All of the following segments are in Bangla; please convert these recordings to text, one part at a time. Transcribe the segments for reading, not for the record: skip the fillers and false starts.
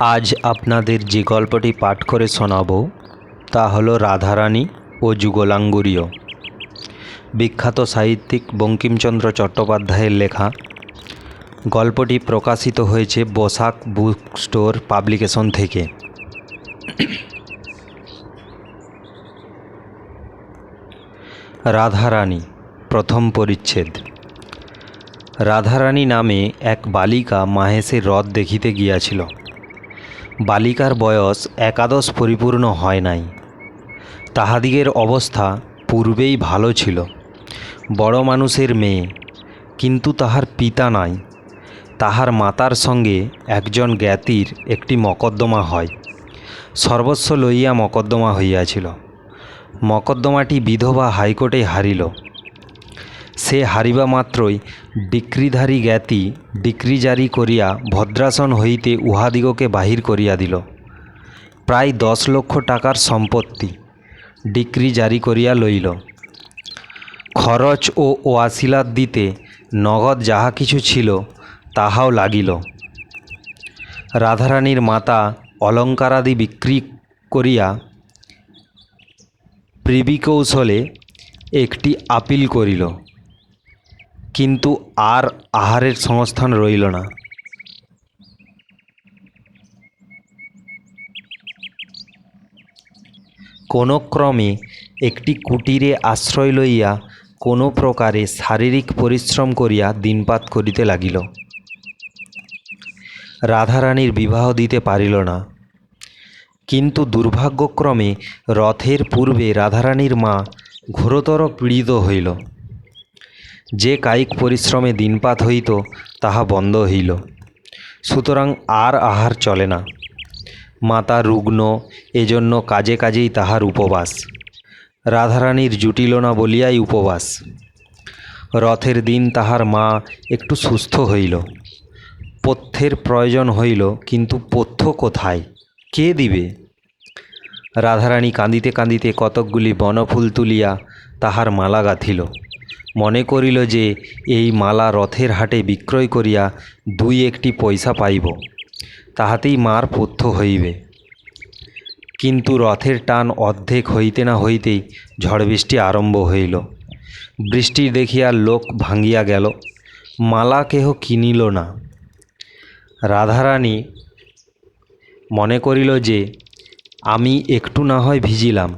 আজ আপনাদের যে গল্পটি পাঠ করে শোনাব তা হলো রাধারানী ও যুগলাঙ্গুরীয়। বিখ্যাত সাহিত্যিক বঙ্কিমচন্দ্র চট্টোপাধ্যায়ের লেখা। গল্পটি প্রকাশিত হয়েছে বসাক বুক স্টোর পাবলিকেশন থেকে। রাধারানী, প্রথম পরিচ্ছেদ। রাধারানী নামে এক বালিকা মাহেশের রথ দেখিতে গিয়াছিল। বালিকার বয়স একাদশ পরিপূর্ণ হয় নাই। তাহাদিগের অবস্থা পূর্বেই ভালো ছিল। বড় মানুষের মেয়ে, কিন্তু তাহার পিতা নাই। তাহার মাতার সঙ্গে একজন জ্ঞাতির একটি মকদ্দমা হয়। সর্বস্ব লইয়া মকদ্দমা হইয়াছিল। মকদ্দমাটি বিধবা হাইকোর্টে হারিল। সে হারিবা মাত্রই ডিক্রিধারী জ্ঞাতি ডিক্রি জারি করিয়া ভদ্রাসন হইতে উহাদিগকে বাহির করিয়া দিল। প্রায় 10 লক্ষ টাকার সম্পত্তি ডিক্রি জারি করিয়া লইল। খরচ ও ওয়াসিলাত দিতে নগদ যাহা কিছু ছিল তাহাও লাগিল। রাধারানীর মাতা অলঙ্কারাদি বিক্রি করিয়া প্রিবি কৌশলে একটি আপিল করিল, কিন্তু আর আহারের সংস্থান রইল না। কোনো ক্রমে একটি কুটিরে আশ্রয় লইয়া কোনো প্রকারে শারীরিক পরিশ্রম করিয়া দিনপাত করিতে লাগিল। রাধারানীর বিবাহ দিতে পারিল না, কিন্তু দুর্ভাগ্যক্রমে রথের পূর্বে রাধারানীর মা ঘোরতর পীড়িত হইল। যে কায়িক পরিশ্রমে দিনপাত হইত তাহা বন্ধ হইল। সুতরাং আর আহার চলে না। মাতা রুগ্ন, এজন্য কাজে কাজেই তাহার উপবাস। রাধারানীর জুটিল না বলিয়াই উপবাস। রথের দিন তাহার মা একটু সুস্থ হইল। পথ্যের প্রয়োজন হইল, কিন্তু পথ্য কোথায়, কে দিবে? রাধারানী কাঁদিতে কাঁদিতে কতকগুলি বনফুল তুলিয়া তাহার মালা গাঁথিল। মনে করিল যে এই মালা রথের হাটে বিক্রয় করিয়া 2-1টি পয়সা পাইব, তাহাতেই মার পথ্য হইবে। কিন্তু রথের টান অর্ধেক হইতে না হইতেই ঝড় বৃষ্টি আরম্ভ হইল। বৃষ্টি দেখিয়া লোক ভাঙ্গিয়া গেল। মালা কেহ কিনিল না। রাধারানী মনে করিল যে আমি একটু না হয় ভিজিলাম,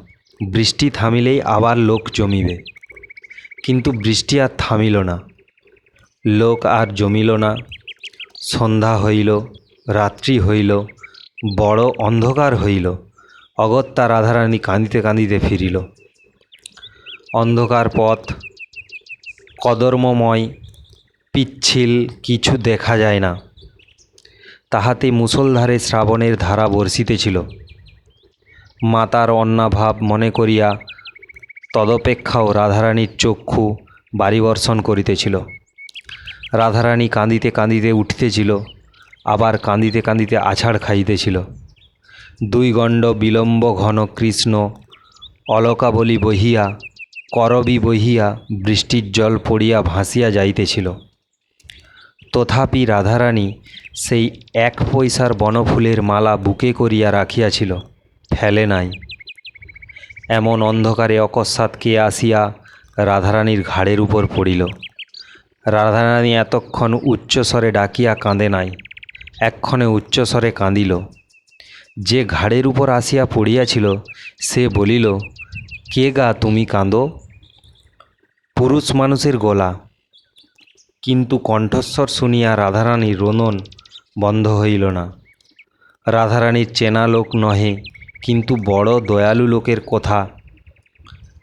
বৃষ্টি থামিলেই আবার লোক জমিবে। কিন্তু বৃষ্টি আর থামিল না, লোক আর জমিল না। সন্ধ্যা হইল, রাত্রি হইল, বড় অন্ধকার হইল। অগত্যা রাধারানী কাঁদিতে কাঁদিতে ফিরিল। অন্ধকার পথ, কদর্মময়, পিচ্ছিল, কিছু দেখা যায় না। তাহাতে মুষলধারে শ্রাবণের ধারা বর্ষিতেছিল। মাতার অন্নাভাব মনে করিয়া তদপেক্ষাও রাধারানীর চক্ষু বাড়িবর্ষণ করিতেছিল। রাধারানী কাঁদিতে কাঁদিতে উঠিতেছিল, আবার কাঁদিতে কাঁদিতে আছাড় খাইতেছিল। 2 গণ্ড বিলম্ব ঘন কৃষ্ণ অলকাবলি বহিয়া, করবী বহিয়া, বৃষ্টির জল পড়িয়া ভাসিয়া যাইতেছিল। তথাপি রাধারানী সেই 1 পয়সার বনফুলের মালা বুকে করিয়া রাখিয়াছিল, ফেলে নাই। এমন অন্ধকারে অকস্মাৎ কে আসিয়া রাধারানীর ঘাড়ের উপর পড়িল। রাধারানী এতক্ষণ উচ্চস্বরে ডাকিয়া কাঁদে নাই, এক্ষণে উচ্চস্বরে কাঁদিল। যে ঘাড়ের উপর আসিয়া পড়িয়াছিল সে বলিল, কে গা তুমি কাঁদো? পুরুষ মানুষের গলা। কিন্তু কণ্ঠস্বর শুনিয়া রাধারানীর রোদন বন্ধ হইল না। রাধারানীর চেনা লোক নহে, কিন্তু বড় দয়ালু লোকের কথা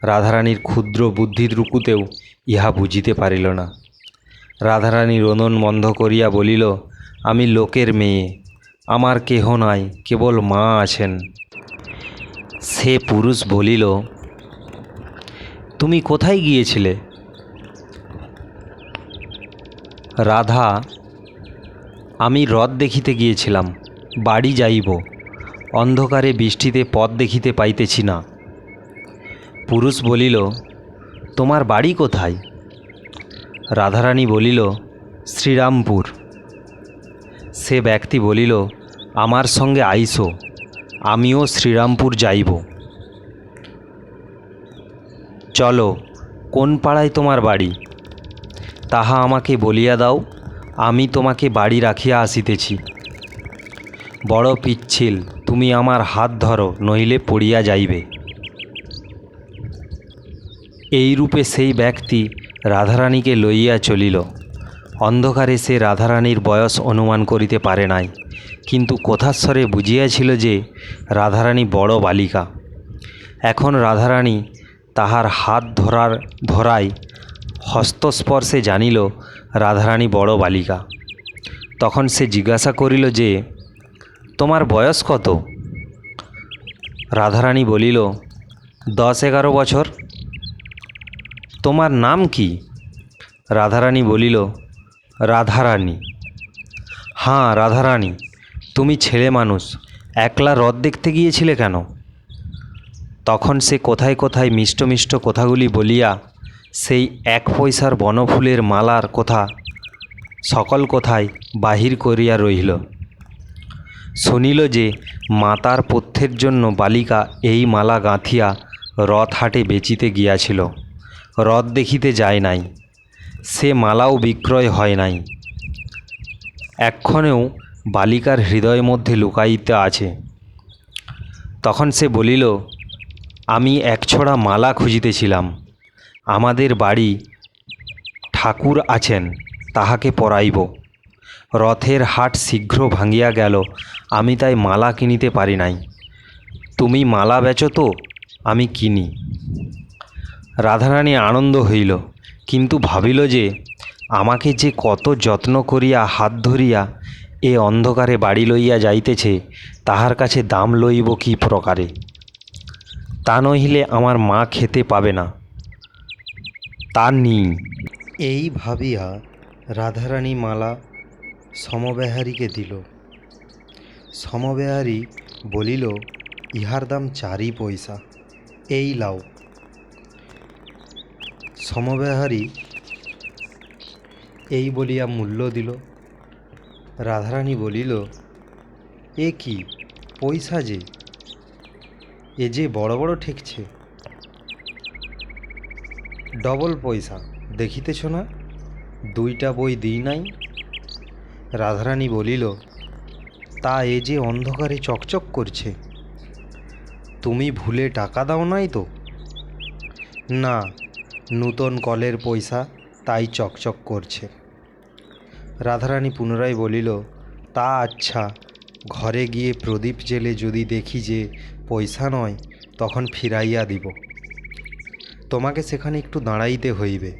রাধারানীর ক্ষুদ্র বুদ্ধিদ্রুকুতেও ইহা বুঝিতে পারিল না। রাধারানী রোদন বন্ধ করিয়া বলিল, আমি লোকের মেয়ে, আমার কেহ নাই, কেবল মা আছেন। সে পুরুষ বলিল, তুমি কোথায় গিয়েছিলে? রাধা, আমি রথ দেখিতে গিয়েছিলাম, বাড়ি যাইব। অন্ধকারে বৃষ্টিতে পথ দেখিতে পাইতেছি না। পুরুষ বলিল, তোমার বাড়ি কোথায়? রাধারানী বলিল, শ্রীরামপুর। সে ব্যক্তি বলিল, আমার সঙ্গে আইসো, আমিও শ্রীরামপুর যাইব। চলো, কোন পাড়ায় তোমার বাড়ি, তাহা আমাকে বলিয়া দাও, আমি তোমাকে বাড়ি রাখিয়া আসিতেছি। বড় পিচ্ছিল, তুমি আমার হাত ধরো, নইলে পড়িয়া যাইবে। এইরূপে সেই ব্যক্তি রাধারানীকে লইয়া চলিল। অন্ধকারে সে রাধারানীর বয়স অনুমান করিতে পারে নাই, কিন্তু কথাস্বরে বুঝিয়াছিল যে রাধারানী বড় বালিকা। এখন রাধারানী তাহার হাত ধরায় হস্তস্পর্শে জানিল রাধারানী বড় বালিকা। তখন সে জিজ্ঞাসা করিল যে, তোমার বয়স কত? রাধারানী বলিল, 10-11 বছর। তোমার নাম কি? রাধারানী বলিল, রাধারানী। হ্যাঁ রাধারানী, তুমি ছেলে মানুষ, একলা হ্রদ দেখতে গিয়েছিলে কেন? তখন সে কোথায় কোথায় মিষ্ট মিষ্ট কথাগুলি বলিয়া সেই 1 পয়সার বনফুলের মালার কথা সকল কথায় বাহির করিয়া রহিল। শুনিল যে মাতার পথ্যের জন্য বালিকা এই মালা গাঁথিয়া রথ হাটে বেচিতে গিয়াছিল। রথ দেখিতে যায় নাই, সে মালাও বিক্রয় হয় নাই, এক্ষণেও বালিকার হৃদয় মধ্যে লুকাইতে আছে। তখন সে বলিল, আমি একছড়া মালা খুঁজিতেছিলাম, আমাদের বাড়ি ঠাকুর আছেন, তাহাকে পরাইব। রথের হাট শীঘ্র ভাঙিয়া গেল, আমি তাই মালা কিনিতে পারি নাই। তুমি মালা বেচো তো, আমি কিনি। রাধারানী আনন্দ হইল, কিন্তু ভাবিল যে আমাকে যে কত যত্ন করিয়া হাত ধরিয়া এ অন্ধকারে বাড়ি লইয়া যাইতেছে, তাহার কাছে দাম লইব কি প্রকারে? তা নহিলে আমার মা খেতে পাবে না, তা নিই। এই ভাবিয়া রাধারানী মালা সমবেহারীকে দিল। সমবেহারী বলিল, ইহার দাম 4 পয়সা, এই লাও। সমবেহারী এই বলিয়া মূল্য দিল। রাধারানী বলিল, এ কি পয়সা যে, এ যে বড় বড় ঠেকছে। ডবল পয়সা, দেখিতেছ না 2টা বই দিই নাই। রাধারানী বলিল, তা এ যে অন্ধকারে চকচক করছে, তুমি ভুলে টাকা দাও নাই তো? না, নূতন কলের পয়সা, তাই চকচক করছে। রাধারানী পুনরায় বলিল, তা আচ্ছা, ঘরে গিয়ে প্রদীপ জেলে যদি দেখি যে পয়সা নয়, তখন ফিরাইয়া দিব। তোমাকে সেখানে একটু দাঁড়াইতে হইবে।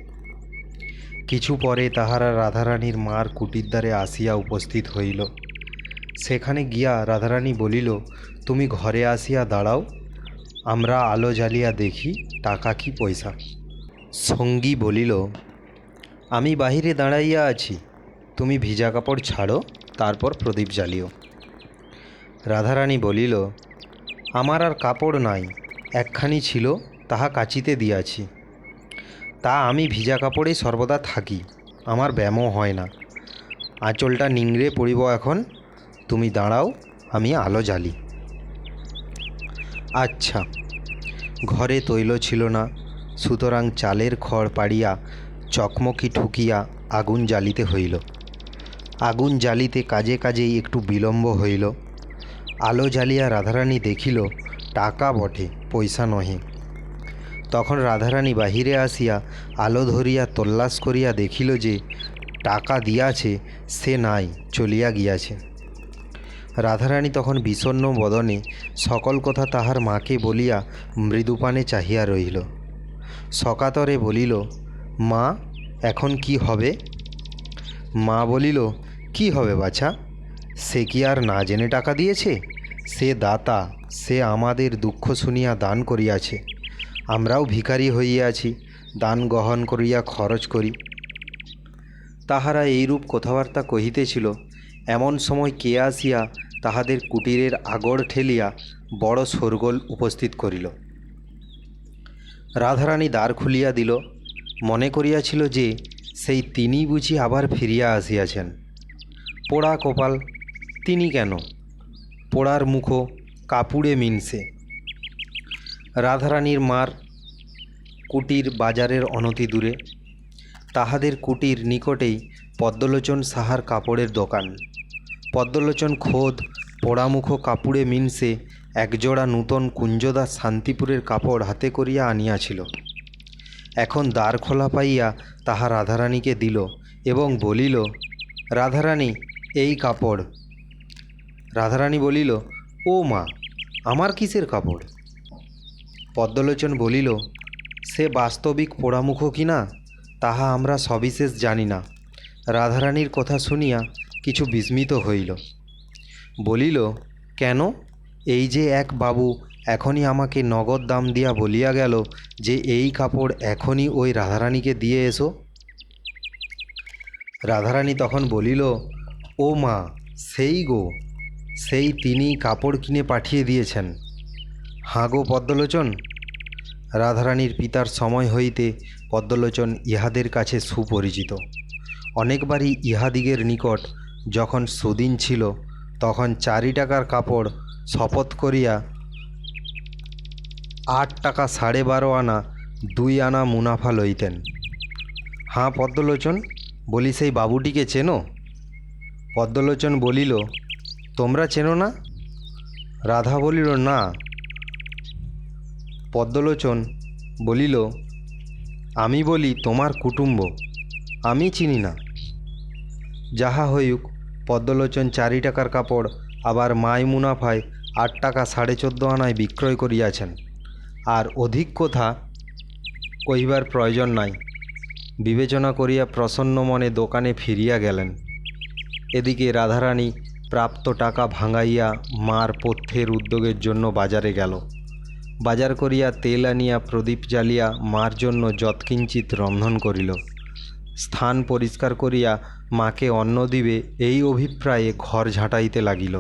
কিছু পরে তাহারা রাধারানীর মার কুটির দ্বারে আসিয়া উপস্থিত হইল। সেখানে গিয়া রাধারানী বলিল, তুমি ঘরে আসিয়া দাঁড়াও, আমরা আলো জ্বালিয়া দেখি টাকা কি পয়সা। সঙ্গী বলিল, আমি বাহিরে দাঁড়াইয়া আছি, তুমি ভিজা কাপড় ছাড়ো, তারপর প্রদীপ জ্বালিও। রাধারানী বলিল, আমার আর কাপড় নাই, একখানি ছিল, তাহা কাচিতে দিয়াছি, তা আমি ভিজা কাপড়েই সর্বদা থাকি, আমার ব্যামো হয় না। আঁচলটা নিংড়ে পড়িব এখন, তুমি দাঁড়াও, আমি আলো জ্বালি। আচ্ছা। ঘরে তৈল ছিল না, সুতরাং চালের খড় পাড়িয়া চকমকি ঠুকিয়া আগুন জ্বালিতে হইল। আগুন জ্বালিতে কাজে কাজেই একটু বিলম্ব হইল। আলো জ্বালিয়া রাধারানী দেখিল টাকা বটে, পয়সা নহে। তখন রাধারানী বাহিরে আসিয়া আলো ধরিয়া তল্লাশ করিয়া দেখিল যে টাকা দিয়াছে সে নাই, চলিয়া গিয়াছে। রাধারানী তখন বিষণ্ণ বদনে সকল কথা তাহার মাকে বলিয়া মৃদুপানে চাহিয়া রহিল। সকাতরে বলিল, মা, এখন কি হবে? মা বলিল, কি হবে বাছা, সে কি আর না জেনে টাকা দিয়েছে? সে দাতা, সে আমাদের দুঃখ শুনিয়া দান করিয়াছে। আমরাও ভিখারি হইয়াছি, দান গ্রহণ করিয়া খরচ করি। তাহারা এইরূপ কথাবার্তা কহিতেছিল, এমন সময় কে আসিয়া তাহাদের কুটিরের আগড় ঠেলিয়া বড় শোরগোল উপস্থিত করিল। রাধারানী দ্বার খুলিয়া দিল, মনে করিয়াছিল যে সেই তিনি বুঝি আবার ফিরিয়া আসিয়াছেন। পোড়া কপাল, তিনি কেন? পোড়ার মুখো কাপুড়ে মিনসে। রাধারানীর মার কুটির বাজারের অনতি দূরে। তাহাদের কুটির নিকটেই পদ্মলোচন সাহার কাপড়ের দোকান। পদ্মলোচন খোদ পোড়ামুখো কাপুড়ে মিনসে একজোড়া নূতন কুঞ্জদাস শান্তিপুরের কাপড় হাতে করিয়া আনিয়াছিল। এখন দ্বার খোলা পাইয়া তাহা রাধারানীকে দিল এবং বলিল, রাধারানী, এই কাপড়। রাধারানী বলিল, ও মা, আমার কিসের কাপড়? পদ্মলোচন বলিল, সে বাস্তবিক পোড়ামুখো কিনা তাহা আমরা সবিশেষ জানি না। রাধারানীর কথা শুনিয়া কিছু বিস্মিত হইল। বলিল, কেন? এই যে এক বাবু এখনই আমাকে নগদ দাম দিয়া বলিয়া গেল যে এই কাপড় এখনই ওই রাধারানীকে দিয়ে এসো। রাধারানী তখন বলিল, ও মা, সেই গো, সেই তিনি কাপড় কিনে পাঠিয়ে দিয়েছেন। হাঁ গো পদ্মলোচন। রাধারানীর পিতার সময় হইতে পদ্মলোচন ইহাদের কাছে সুপরিচিত। অনেকবারই ইহাদিগের নিকট যখন সুদিন ছিল তখন 4 টাকার কাপড় শপথ করিয়া 8 টাকা 12.5 আনা 2 আনা মুনাফা লইতেন। হাঁ পদ্মলোচন, বলি সেই বাবুটিকে চেনো? পদ্মলোচন বলিল, তোমরা চেনো না? রাধা বলিল, না। পদ্মলোচন বলিল, আমি বলি তোমার কুটুম্ব, আমি চিনি না। যাহা হইউক, পদ্মলোচন 4 টাকার কাপড় আবার মাই মুনাফায় 8 টাকা 14.5 আনায় বিক্রয় করিয়াছেন। আর অধিক কথা কহিবার প্রয়োজন নাই। বিবেচনা করিয়া প্রসন্ন মনে দোকানে ফিরিয়া গেলেন। এদিকে রাধারানী প্রাপ্ত টাকা ভাঙাইয়া মার পথ্যের উদ্যোগের জন্য বাজারে গেল। বাজার করিয়া তেল আনিয়া প্রদীপ জ্বালিয়া মার জন্য যৎকিঞ্চিৎ রন্ধন করিল। স্থান পরিষ্কার করিয়া মাকে অন্ন দিবে এই অভিপ্রায়ে ঘর ঝাঁটাইতে লাগিল।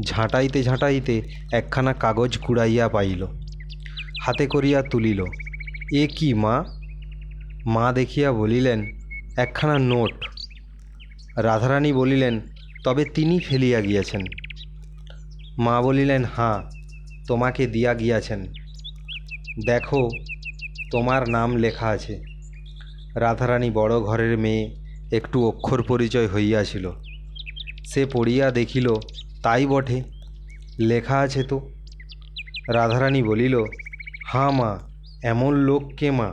ঝাঁটাইতে ঝাঁটাইতে একখানা কাগজ কুড়াইয়া পাইল, হাতে করিয়া তুলিল। এ কি মা? মা দেখিয়া বলিলেন, একখানা নোট। রাধারানী বলিলেন, তবে তিনি ফেলিয়া গিয়াছেন? মা বলিলেন, হাঁ, তোমাকে দিয়া গিয়াছেন। দেখো, তোমার নাম লেখা আছে। রাধারানী বড় ঘরের মেয়ে, একটু অক্ষর পরিচয় হইয়াছিল। সে পড়িয়া দেখিল, তাই বটে, লেখা আছে তো। রাধারানী বলিল, হাঁ মা, এমন লোক কে মা?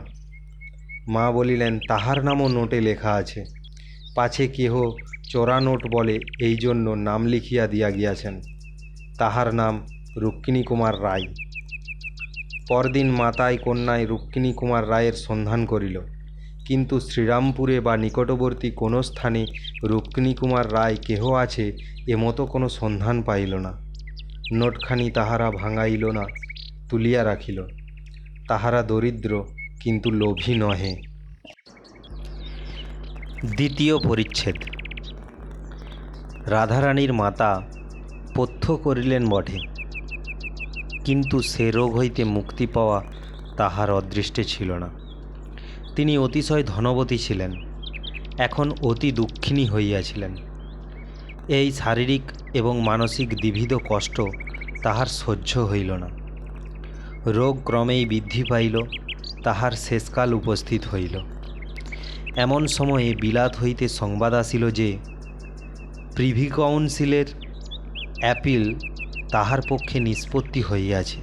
মা বলিলেন, তাহার নামও নোটে লেখা আছে, পাছে কেহ চোরা নোট বলে এই জন্য নাম লিখিয়া দিয়া গিয়াছেন। তাহার নাম রুক্মিণী কুমার রায়। পরদিন মাতায় কন্যায় রুক্মিণী কুমার রায়ের সন্ধান করিল, কিন্তু শ্রীরামপুরে বা নিকটবর্তী কোনো স্থানে রুক্মিণী কুমার রায় কেহ আছে এমতো কোনো সন্ধান পাইল না। নোটখানি তাহারা ভাঙাইল না, তুলিয়া রাখিল। তাহারা দরিদ্র কিন্তু লোভী নহে। দ্বিতীয় পরিচ্ছেদ। রাধারানীর মাতা পথ্য করিলেন বটে, কিন্তু সে রোগ হইতে মুক্তি পাওয়া তাহার অদৃষ্টে ছিল না। তিনি অতিশয় ধনবতী ছিলেন, এখন অতি দুঃখিনী হইয়াছিলেন। এই শারীরিক এবং মানসিক দ্বিবিধ কষ্ট তাহার সহ্য হইল না। রোগ ক্রমেই বৃদ্ধি পাইল, তাহার শেষকাল উপস্থিত হইল। এমন সময়ে বিলাত হইতে সংবাদ আসিল যে প্রিভি কাউন্সিলের অ্যাপিল তাহার পক্ষে নিষ্পত্তি হইয়াছে।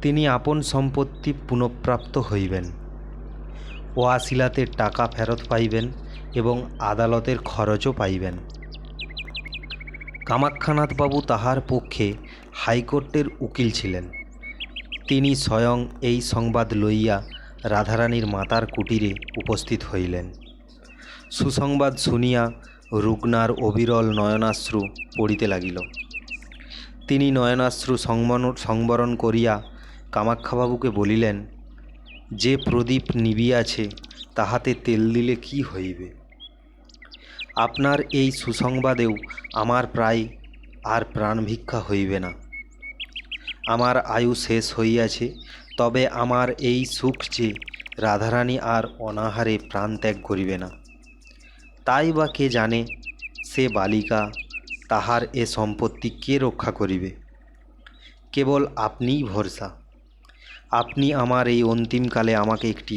তিনি আপন সম্পত্তি পুনঃপ্রাপ্ত হইবেন, ওয়াসিলাতের টাকা ফেরত পাইবেন এবং আদালতের খরচও পাইবেন। কামাক্ষানাথবাবু তাহার পক্ষে হাইকোর্টের উকিল ছিলেন। তিনি স্বয়ং এই সংবাদ লইয়া রাধারানীর মাতার কুটিরে উপস্থিত হইলেন। সুসংবাদ শুনিয়া রুগ্নার অবিরল নয়নাশ্রু পড়িতে লাগিল। তিনি নয়নাশ্রু সংবরণ করিয়া কামাক্ষাবাবুকে বলিলেন, যে প্রদীপ নিবিয়াছে তাহাতে তেল দিলে কি হইবে? আপনার এই সুসংবাদেও আমার প্রায় আর প্রাণ ভিক্ষা হইবে না। আমার আয়ু শেষ হইয়াছে, তবে আমার এই সুখ যে রাধারানী আর অনাহারে প্রাণ ত্যাগ করিবে না। তাই বা কে জানে, সে বালিকা তাহার এ সম্পত্তি কে রক্ষা করিবে? কেবল আপনিই ভরসা। আপনি আমার এই অন্তিমকালে আমাকে একটি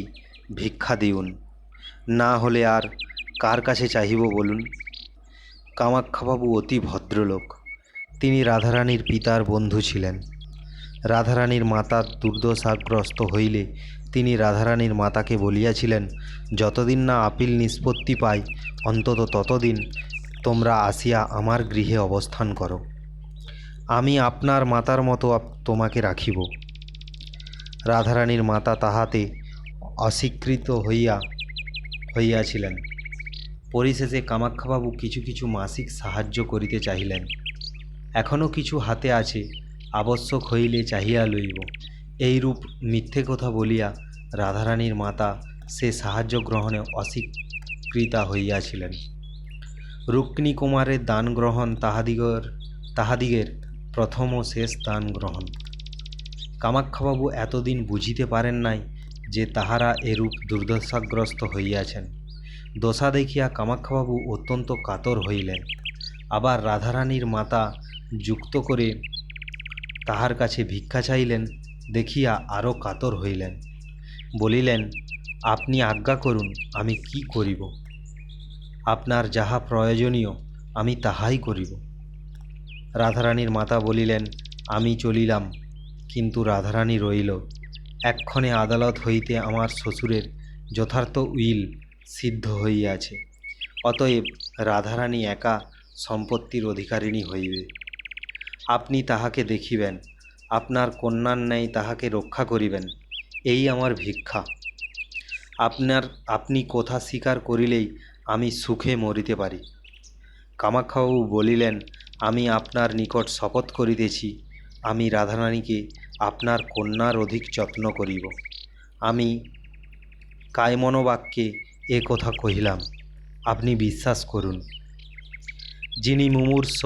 ভিক্ষা দিউন, না হলে আর কার কাছে চাহিব বলুন। কামাক্ষাবাবু অতি ভদ্রলোক। তিনি রাধারানীর পিতার বন্ধু ছিলেন। রাধারানীর মাতা দুর্দশাগ্রস্ত হইলে তিনি রাধারানীর মাতাকে বলিয়াছিলেন, যতদিন না আপিল নিষ্পত্তি পাই অন্তত ততদিন তোমরা আসিয়া আমার গৃহে অবস্থান করো। আমি আপনার মাতার মতো তোমাকে রাখিব। রাধারানীর মাতা তাহাতে অস্বীকৃত হইয়াছিলেন। পরিশেষে কামাক্ষাবাবু কিছু কিছু মাসিক সাহায্য করিতে চাহিলেন। এখনও কিছু হাতে আছে, আবশ্যক হইলে চাহিয়া লইব, এইরূপ মিথ্যে কথা বলিয়া রাধারানীর মাতা সে সাহায্য গ্রহণে অস্বীকৃতা হইয়াছিলেন। রুক্মিণী কুমারের দান গ্রহণ তাহাদিগের প্রথম ও শেষ দান গ্রহণ। কামাক্ষাবাবু এতদিন বুঝিতে পারেন নাই যে তাহারা এরূপ দুর্দশাগ্রস্ত হইয়াছেন। দশা দেখিয়া কামাক্ষাবাবু অত্যন্ত কাতর হইলেন। আবার রাধারানীর মাতা যুক্ত করে তাহার কাছে ভিক্ষা চাইলেন দেখিয়া আরও কাতর হইলেন। বলিলেন, আপনি আজ্ঞা করুন, আমি কি করিব? আপনার যাহা প্রয়োজনীয় আমি তাহাই করিব। রাধারানীর মাতা বলিলেন, আমি চলিলাম, কিন্তু রাধারানী রইল। এক্ষণে আদালত হইতে আমার শ্বশুরের যথার্থ উইল সিদ্ধ হইয়াছে। অতএব রাধারানী একা সম্পত্তির অধিকারিণী হইবে। আপনি তাহাকে দেখিবেন, আপনার কন্যার ন্যায় তাহাকে রক্ষা করিবেন, এই আমার ভিক্ষা। আপনি কথা স্বীকার করিলেই আমি সুখে মরিতে পারি। কামাক্ষাবাবু বলিলেন, আমি আপনার নিকট শপথ করিতেছি, আমি রাধারানীকে আপনার কন্যার অধিক যত্ন করিব। আমি কায়মনোবাক্যে এ কথা কহিলাম, আপনি বিশ্বাস করুন। যিনি মুমূর্ষ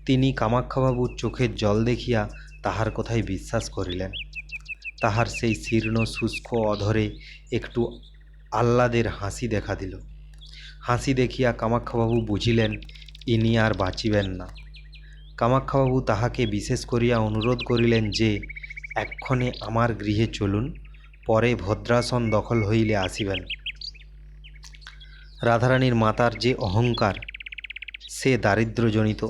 তিনি কামাক্ষাবাবুর চোখের জল দেখিয়া তাহার কথায় বিশ্বাস করিলেন। তাহার সেই শীর্ণ শুষ্ক অধরে একটু আহ্লাদের হাসি দেখা দিল। হাসি দেখিয়া কামাক্ষাবাবু বুঝিলেন ইনি আর বাঁচিবেন না। কামাক্ষাবাবু তাহাকে বিশেষ করিয়া অনুরোধ করিলেন যে এক্ষণে আমার গৃহে চলুন, পরে ভদ্রাসন দখল হইলে আসিবেন। রাধারানীর মাতার যে অহংকার সে দারিদ্র্যজনিত,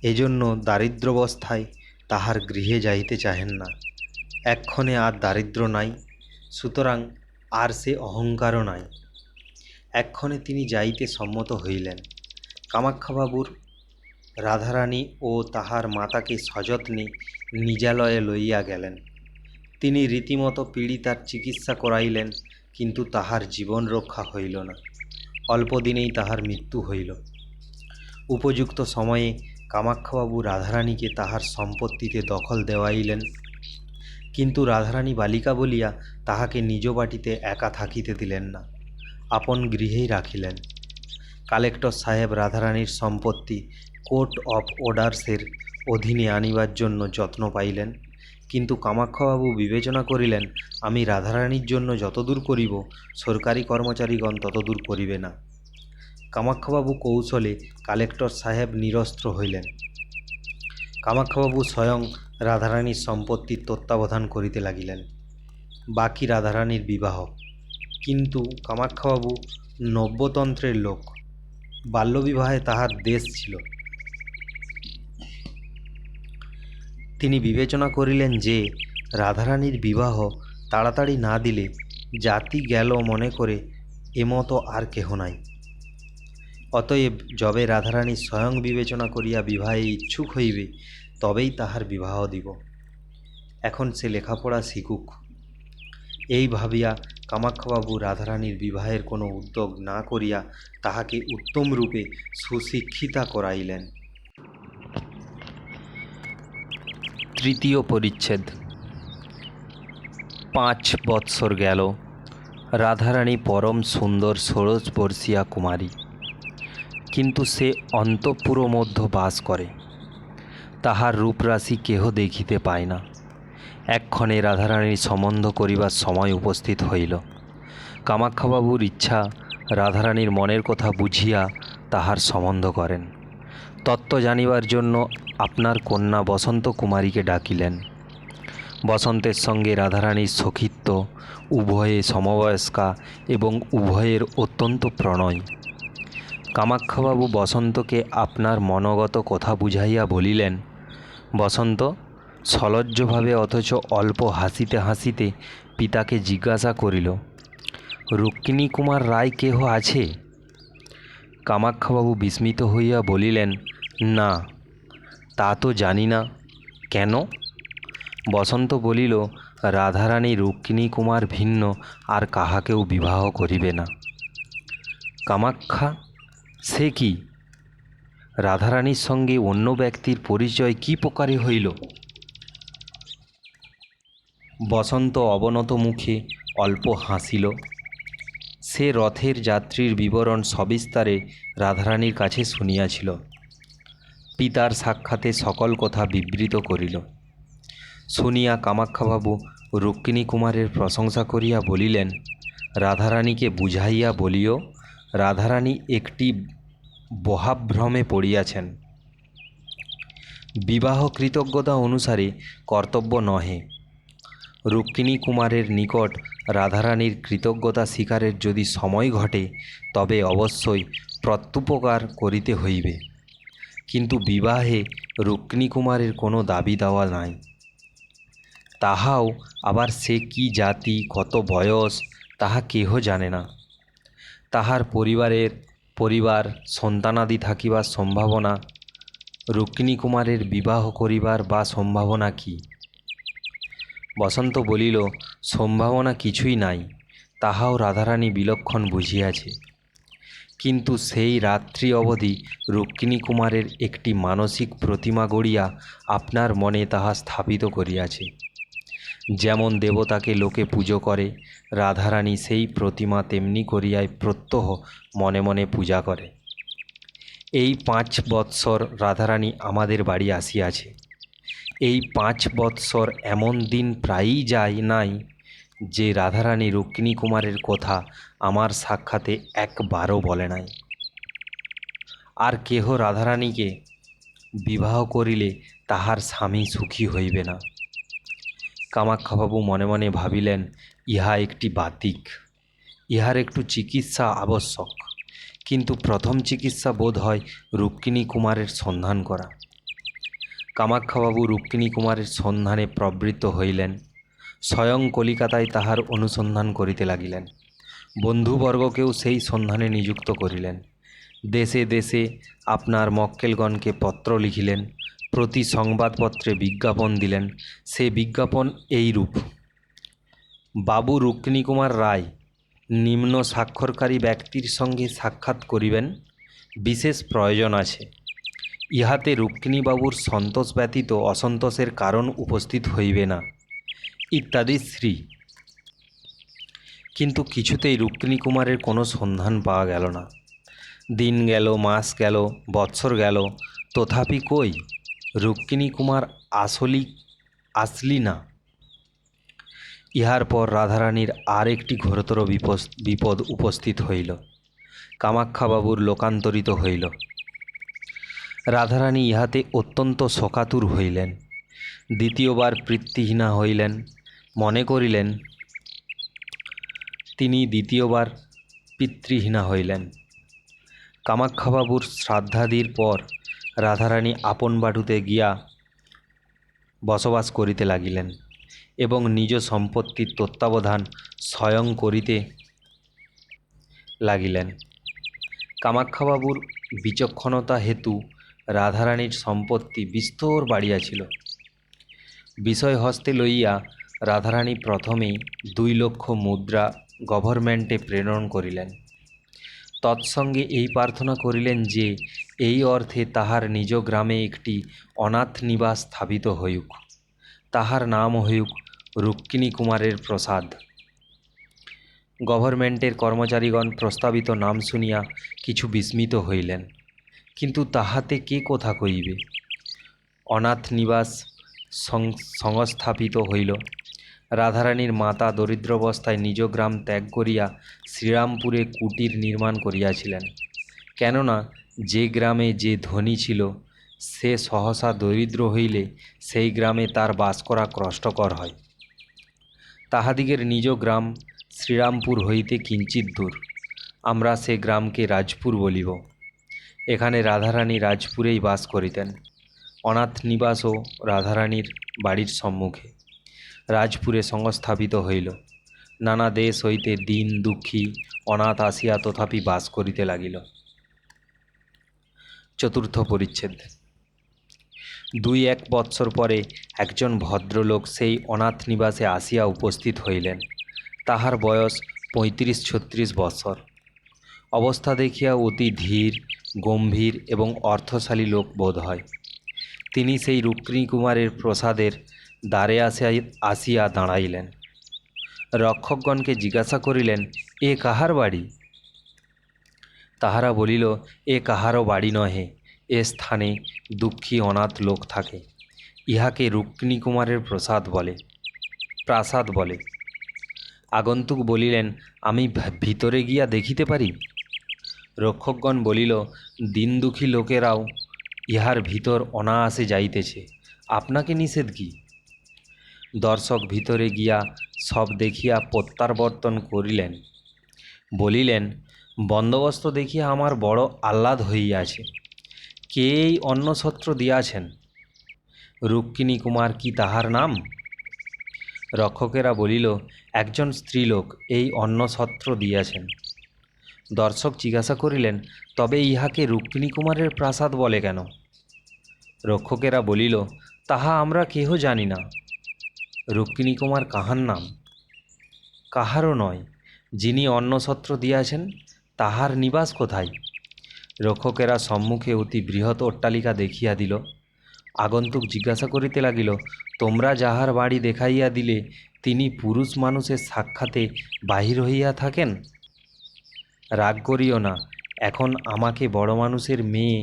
এজন্য দারিদ্র্যাবস্থায় তাহার গৃহে যাইতে চাহেন না। এক্ষণে আর দারিদ্র্য নাই, সুতরাং আর সে অহংকারও নাই। এক্ষণে তিনি যাইতে সম্মত হইলেন। কামাক্ষাবাবুর রাধারানী ও তাহার মাতাকে সযত্নে নিজালয়ে লইয়া গেলেন। তিনি রীতিমতো পীড়িতার চিকিৎসা করাইলেন, কিন্তু তাহার জীবন রক্ষা হইল না। অল্পদিনেই তাহার মৃত্যু হইল। উপযুক্ত সময়ে কামাক্ষাবাবু রাধারানীকে তাহার সম্পত্তিতে দখল দেওয়াইলেন, কিন্তু রাধারানী বালিকা বলিয়া তাহাকে নিজ বাটিতে একা থাকিতে দিলেন না, আপন গৃহেই রাখিলেন। কালেক্টর সাহেব রাধারানীর সম্পত্তি কোর্ট অফ অর্ডার্সের অধীনে আনিবার জন্য যত্ন পাইলেন, কিন্তু কামাক্ষাবাবু বিবেচনা করিলেন, আমি রাধারানীর জন্য যতদূর করিব সরকারি কর্মচারীগণ ততদূর করিবে না। কামাক্ষাবাবু কৌশলে কালেক্টর সাহেব নিরস্ত্র হইলেন। কামাক্ষাবাবু স্বয়ং রাধারানীর সম্পত্তির তত্ত্বাবধান করিতে লাগিলেন। বাকি রাধারানীর বিবাহ। কিন্তু কামাক্ষাবাবু নব্যতন্ত্রের লোক, বাল্যবিবাহে তাহার দেশ ছিল। তিনি বিবেচনা করিলেন যে রাধারানীর বিবাহ তাড়াতাড়ি না দিলে জাতি গেল মনে করে এমতো আর কেহ নাই। অতএব যবে রাধারানী স্বয়ং বিবেচনা করিয়া বিবাহে ইচ্ছুক হইবে তবেই তাহার বিবাহ দিব। এখন সে লেখাপড়া শিখুক। এই ভাবিয়া কামাক্ষাবাবু রাধারানীর বিবাহের কোনো উদ্যোগ না করিয়া তাহাকে উত্তম রূপে সুশিক্ষিতা করাইলেন। তৃতীয় পরিচ্ছেদ। 5 বৎসর গেল। রাধারানী পরম সুন্দর ষোড়শবর্ষীয়া কুমারী, কিন্তু সে অন্তঃপুর মধ্য বাস করে। তাহার রূপরাশি কেহ দেখিতে পায় না। এক্ষণে রাধারানীর সম্বন্ধ করিবার সময় উপস্থিত হইল। কামাক্ষাবাবুর ইচ্ছা রাধারানীর মনের কথা বুঝিয়া তাহার সম্বন্ধ করেন। তত্ত্ব জানিবার জন্য আপনার কন্যা বসন্ত কুমারীকে ডাকিলেন। বসন্তের সঙ্গে রাধারানীর সখিত্ব, উভয়ে সমবয়স্কা এবং উভয়ের অত্যন্ত প্রণয়। কামাক্ষাবাবু বসন্তকে আপনার মনগত কথা বুঝাইয়া বলিলেন, বসন্ত সলজ্জভাবে অথচ অল্প হাসিতে হাসিতে পিতাকে জিজ্ঞাসা করিল, রুক্মিণী কুমার রায় কেহ আছে? কামাক্ষাবাবু বিস্মিত হইয়া বলিলেন, না, তা তো জানি না। কেন? বসন্ত বলিল, রাধারানী রুক্মিণী কুমার ভিন্ন আর কাহাকেও বিবাহ করিবে না। কামাক্ষা, সে কি? রাধারানীর সঙ্গে অন্য ব্যক্তির পরিচয় কি প্রকারে হইল? বসন্ত অবনত মুখে অল্প হাসিল। সে রথের যাত্রীর বিবরণ সবিস্তারে রাধারানীর কাছে শুনিয়াছিল। পিতার সাক্ষাতে সকল কথা বিবৃত করিল। শুনিয়া কামাক্ষাবাবু রুক্মিণী কুমারের প্রশংসা করিয়া বলিলেন, রাধারানীকে বুঝাইয়া বলিও, রাধারানী একটি বহাভ্রমে পড়িয়াছেন। বিবাহ কৃতজ্ঞতা অনুসারে কর্তব্য নহে। রুক্মিণী কুমারের নিকট রাধারানীর কৃতজ্ঞতা স্বীকারের যদি সময় ঘটে, তবে অবশ্যই প্রত্যুপকার করিতে হইবে। কিন্তু বিবাহে রুক্মিণী কুমারের কোনো দাবি দাওয়া নাই। তাহাও আবার সে কি জাতি, কত বয়স, তাহা কেহ জানে না। তাহার পরিবার সন্তানাদি থাকিবার সম্ভাবনা, রুক্মিণী কুমারের বিবাহ করিবার বা সম্ভাবনা কি? বসন্ত বলিল, সম্ভাবনা কিছুই নাই, তাহাও রাধারানী বিলক্ষণ বুঝিয়াছে। কিন্তু সেই রাত্রি অবধি রুক্মিণী কুমারের একটি মানসিক প্রতিমা গড়িয়া আপনার মনে তাহা স্থাপিত করিয়াছে। যেমন দেবতাকে লোকে পুজো করে, রাধারানী সেই প্রতিমা তেমনি করিয়াই প্রত্যহ মনে মনে পূজা করে। এই 5 বৎসর রাধারানী আমাদের বাড়ি আসিয়াছে। এই 5 বৎসর এমন দিন প্রায়ই যায় নাই যে রাধারানী রুক্মিণী কুমারের কথা আমার সাক্ষাতে একবারও বলে নাই। আর কেহ রাধারানীকে বিবাহ করিলে তাহার স্বামী সুখী হইবে না। কামাক্ষাবাবু মনে মনে ভাবিলেন, ইহা একটি বাতিক, ইহার একটু চিকিৎসা আবশ্যক। কিন্তু প্রথম চিকিৎসা বোধ হয় রুক্মিণী কুমারের সন্ধান করা। কামাক্ষাবাবু রুক্মিণী কুমারের সন্ধানে প্রবৃত্ত হইলেন। স্বয়ং কলিকাতায় তাহার অনুসন্ধান করিতে লাগিলেন। বন্ধুবর্গকেও সেই সন্ধানে নিযুক্ত করিলেন। দেশে দেশে আপনার মক্কেলগণকে পত্র লিখিলেন, প্রতি সংবাদপত্রে বিজ্ঞাপন দিলেন। সে বিজ্ঞাপন এইরূপ, বাবু রুক্মিণী কুমার রায় নিম্ন স্বাক্ষরকারী ব্যক্তির সঙ্গে সাক্ষাৎ করিবেন, বিশেষ প্রয়োজন আছে। ইহাতে রুক্মিণীবাবুর সন্তোষ ব্যতীত অসন্তোষের কারণ উপস্থিত হইবে না, ইত্যাদি শ্রী। কিন্তু কিছুতেই রুক্মিণী কুমারের কোনো সন্ধান পাওয়া গেল না। দিন গেল, মাস গেল, বৎসর গেল, তথাপি কই রুক্মিণী কুমার আসলি না। ইহার পর রাধারানীর আর একটি ঘোরতর বিপদ উপস্থিত হইল। কামাক্ষাবাবুর লোকান্তরিত হইল। রাধারানী ইহাতে অত্যন্ত শোকাতুর হইলেন। দ্বিতীয়বার পিতৃহীনা হইলেন। মনে করিলেন তিনি দ্বিতীয়বার পিতৃহীনা হইলেন। কামাক্ষাবাবুর শ্রাদ্ধাদির পর রাধারানী আপন বাটুতে গিয়া বসবাস করিতে লাগিলেন এবং নিজ সম্পত্তির তত্ত্বাবধান স্বয়ং করিতে লাগিলেন। কামাক্ষাবাবুর বিচক্ষণতা হেতু রাধারানীর সম্পত্তি বিস্তর বাড়িয়াছিল। বিষয় হস্তে লইয়া রাধারানী প্রথমেই 2 লক্ষ মুদ্রা গভর্নমেন্টে প্রেরণ করিলেন। তৎসঙ্গে এই প্রার্থনা করিলেন যে এই অর্থে তাহার নিজ গ্রামে একটি অনাথ নিবাস স্থাপিত হইউক, তাহার নাম হইউক রুক্মিণী কুমারের প্রসাদ। গভর্নমেন্টের কর্মচারীগণ প্রস্তাবিত নাম শুনিয়া কিছু বিস্মিত হইলেন, কিন্তু তাহাতে কে কথা কইবে। অনাথ নিবাস সংস্থাপিত হইল। রাধারানীর মাতা দরিদ্রাবস্থায় নিজ গ্রাম ত্যাগ করিয়া শ্রীরামপুরে কুটির নির্মাণ করিয়াছিলেন, কেননা যে গ্রামে যে ধনী ছিল সে সহসা দরিদ্র হইলে সেই গ্রামে তার বাস করা কষ্টকর হয়। তাহাদিগের নিজ গ্রাম শ্রীরামপুর হইতে কিঞ্চিৎ দূর, আমরা সে গ্রামকে রাজপুর বলিব। এখানে রাধারানী রাজপুরেই বাস করিতেন। অনাথ নিবাসও রাধারানীর বাড়ির সম্মুখে রাজপুরে সংস্থাপিত হইল। নানা দেশ হইতে দীন দুঃখী অনাথ আসিয়া তথাপি বাস করিতে লাগিল। চতুর্থ পরিচ্ছেদ। 2-1 বৎসর পরে একজন ভদ্রলোক সেই অনাথ নিবাসে আসিয়া উপস্থিত হইলেন। তাহার বয়স 35-36 বৎসর। অবস্থা দেখিয়া অতি ধীর, গম্ভীর এবং অর্থশালী লোক বোধ হয়। তিনি সেই রুক্মিণীকুমারের প্রসাদের দ্বারে আসিয়া দাঁড়াইলেন। রক্ষকগণকে জিজ্ঞাসা করিলেন, এ কাহার বাড়ি? তাহারা বলিল, এ কাহারও বাড়ি নহে, এ স্থানে দুঃখী অনাথ লোক থাকে, ইহাকে রুক্মিণীকুমারের প্রাসাদ বলে। আগন্তুক বলিলেন, আমি ভিতরে গিয়া দেখিতে পারি? রক্ষকগণ বলিল, দিন দুঃখী লোকেরাও ইহার ভিতর অনায়াসে যাইতেছে, আপনাকে নিষেধ কি? দর্শক ভিতরে গিয়া সব দেখিয়া প্রত্যাবর্তন করিলেন। বলিলেন, বন্দোবস্ত দেখিয়া আমার বড় আহ্লাদ হইয়াছে। কে এই অন্নছত্র দিয়াছেন? রুক্মিণীকুমার কি তাহার নাম? রক্ষকেরা বলিল, একজন স্ত্রীলোক এই অন্নছত্র দিয়াছেন। দর্শক জিজ্ঞাসা করিলেন, তবে ইহাকে রুক্মিণীকুমারের প্রাসাদ বলে কেন? রক্ষকেরা বলিল, তাহা আমরা কেহ জানি না। রুক্মিণীকুমার কাহার নাম? কাহারও নয়। যিনি অন্নছত্র দিয়াছেন তাহার নিবাস কোথায়? রক্ষকেরা সম্মুখে অতি বৃহৎ অট্টালিকা দেখিয়া দিল। আগন্তুক জিজ্ঞাসা করিতে লাগিল, তোমরা যাহার বাড়ি দেখাইয়া দিলে তিনি পুরুষ মানুষের সাক্ষাতে বাহির হইয়া থাকেন? রাগ করিও না, এখন আমাকে বড় মানুষের মেয়ে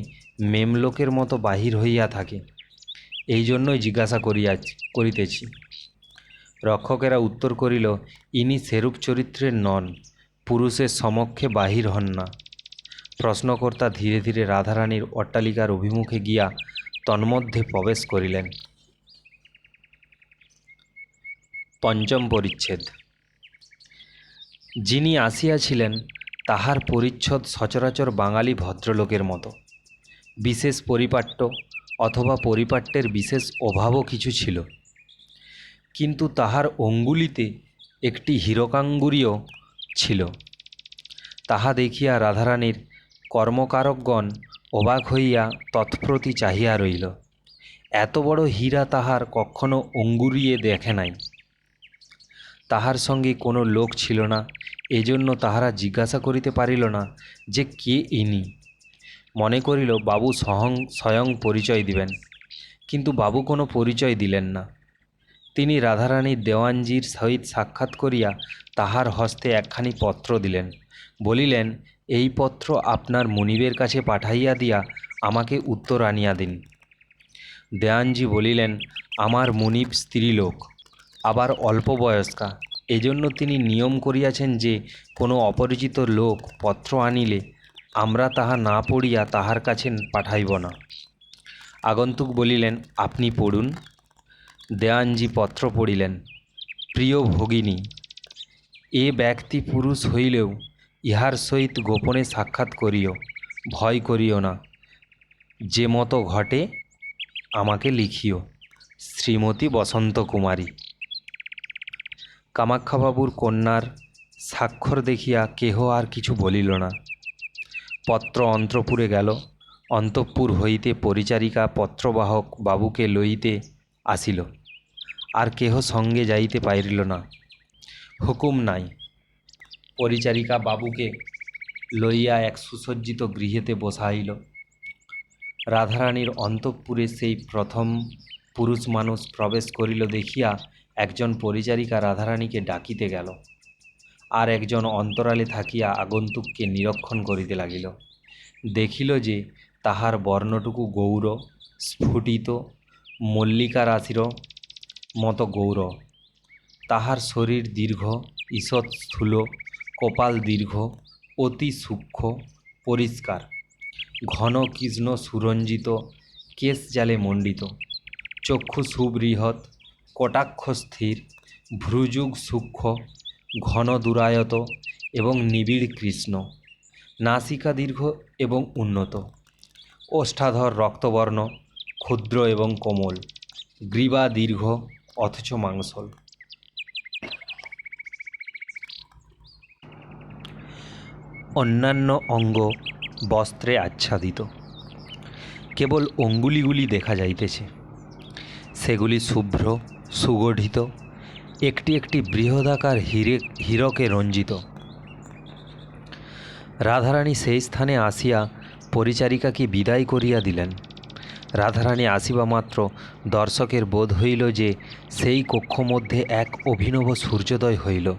মেমলোকের মতো বাহির হইয়া থাকে, এই জন্যই জিজ্ঞাসা করিতেছি। রক্ষকেরা উত্তর করিল, ইনি সেরূপ চরিত্রের নন, পুরুষের সমক্ষে বাহির হন না। প্রশ্নকর্তা ধীরে ধীরে রাধারানীর অট্টালিকার অভিমুখে গিয়া তন্মধ্যে প্রবেশ করিলেন। পঞ্চম পরিচ্ছেদ। যিনি আসিয়াছিলেন তাহার পরিচ্ছদ সচরাচর বাঙালি ভদ্রলোকের মতো। বিশেষ পরিপাট্য অথবা পরিপাট্যের বিশেষ অভাবও কিছু ছিল, কিন্তু তাহার অঙ্গুলিতে একটি হীরকাঙ্গুরীও ছিল। তাহা দেখিয়া রাধারানীর কর্মকারকগণ অবাক হইয়া তৎপ্রতি চাহিয়া রহিল। এত বড় হীরা তাহার কখনো অঙ্গুরিয়ে দেখে নাই। তাহার সঙ্গে কোনো লোক ছিল না, এজন্য তাহারা জিজ্ঞাসা করিতে পারিল না যে কে ইনি। মনে করিল বাবু স্বয়ং পরিচয় দিবেন, কিন্তু বাবু কোনো পরিচয় দিলেন না। তিনি রাধারানীর দেওয়ানজির সহিত সাক্ষাৎ করিয়া তাহার হস্তে একখানি পত্র দিলেন। বলিলেন, এই পত্র আপনার মুনিবের কাছে পাঠাইয়া দিয়া আমাকে উত্তর আনিয়া দিন। দেওয়ানজি বলিলেন, আমার মুনিব স্ত্রীলোক, আবার অল্প বয়স্কা, এজন্য তিনি নিয়ম করিয়াছেন যে কোনো অপরিচিত লোক পত্র আনিলে আমরা তাহা না পড়িয়া তাহার কাছে পাঠাইব না। আগন্তুক বলিলেন, আপনি পড়ুন। দেওয়ানজি পত্র পড়িলেন। প্রিয় ভগিনী, এ ব্যক্তি পুরুষ হইলেও ইহার সহিত গোপনে সাক্ষাৎ করিও, ভয় করিও না। যে মতো ঘটে আমাকে লিখিও। শ্রীমতী বসন্ত কুমারী। কামাক্ষাবাবুর কন্যার স্বাক্ষর দেখিয়া কেহ আর কিছু বলিল না। পত্র অন্তঃপুরে গেল। অন্তঃপুর হইতে পরিচারিকা পত্রবাহক বাবুকে লইতে আসিল। আর কেহ সঙ্গে যাইতে পারিল না, হুকুম নাই। পরিচারিকা বাবুকে লইয়া এক সুসজ্জিত গৃহেতে বসাইল। রাধারানীর অন্তঃপুরে সেই প্রথম পুরুষ মানুষ প্রবেশ করিল দেখিয়া একজন পরিচারিকা রাধারানীকে ডাকিতে গেল, আর একজন অন্তরালে থাকিয়া আগন্তুককে নিরীক্ষণ করিতে লাগিল। দেখিল যে তাহার বর্ণটুকু গৌর, স্ফুটিত মল্লিকা রাশির মতো গৌর। তাহার শরীর দীর্ঘ, ঈষৎ স্থূল, কপাল দীর্ঘ, অতি সূক্ষ্ম, পরিষ্কার। ঘন কৃষ্ণ সুরঞ্জিত, কেশ জালে মণ্ডিত, চক্ষু সুবৃহৎ, কটাক্ষ স্থির, ভ্রুযুগ সূক্ষ্ম, ঘন দুরায়ত এবং নিবিড় কৃষ্ণ, নাসিকা দীর্ঘ এবং উন্নত, ওষ্ঠাধর রক্তবর্ণ, ক্ষুদ্র এবং কোমল, গ্রীবা দীর্ঘ অথচ মাংসল। অন্যান্য অঙ্গ বস্ত্রে আচ্ছাদিত, কেবল অঙ্গুলিগুলি দেখা যাইতেছে, সেগুলি শুভ্র সুগঠিত, একটি একটি বৃহদাকার হীরকে রঞ্জিত। রাধারানী সেই স্থানে আসিয়া পরিচারিকাকে বিদায় করিয়া দিলেন। রাধারানী আসিবা মাত্র দর্শকের বোধ হইল যে সেই কক্ষ মধ্যে এক অভিনব সূর্যোদয় হইল।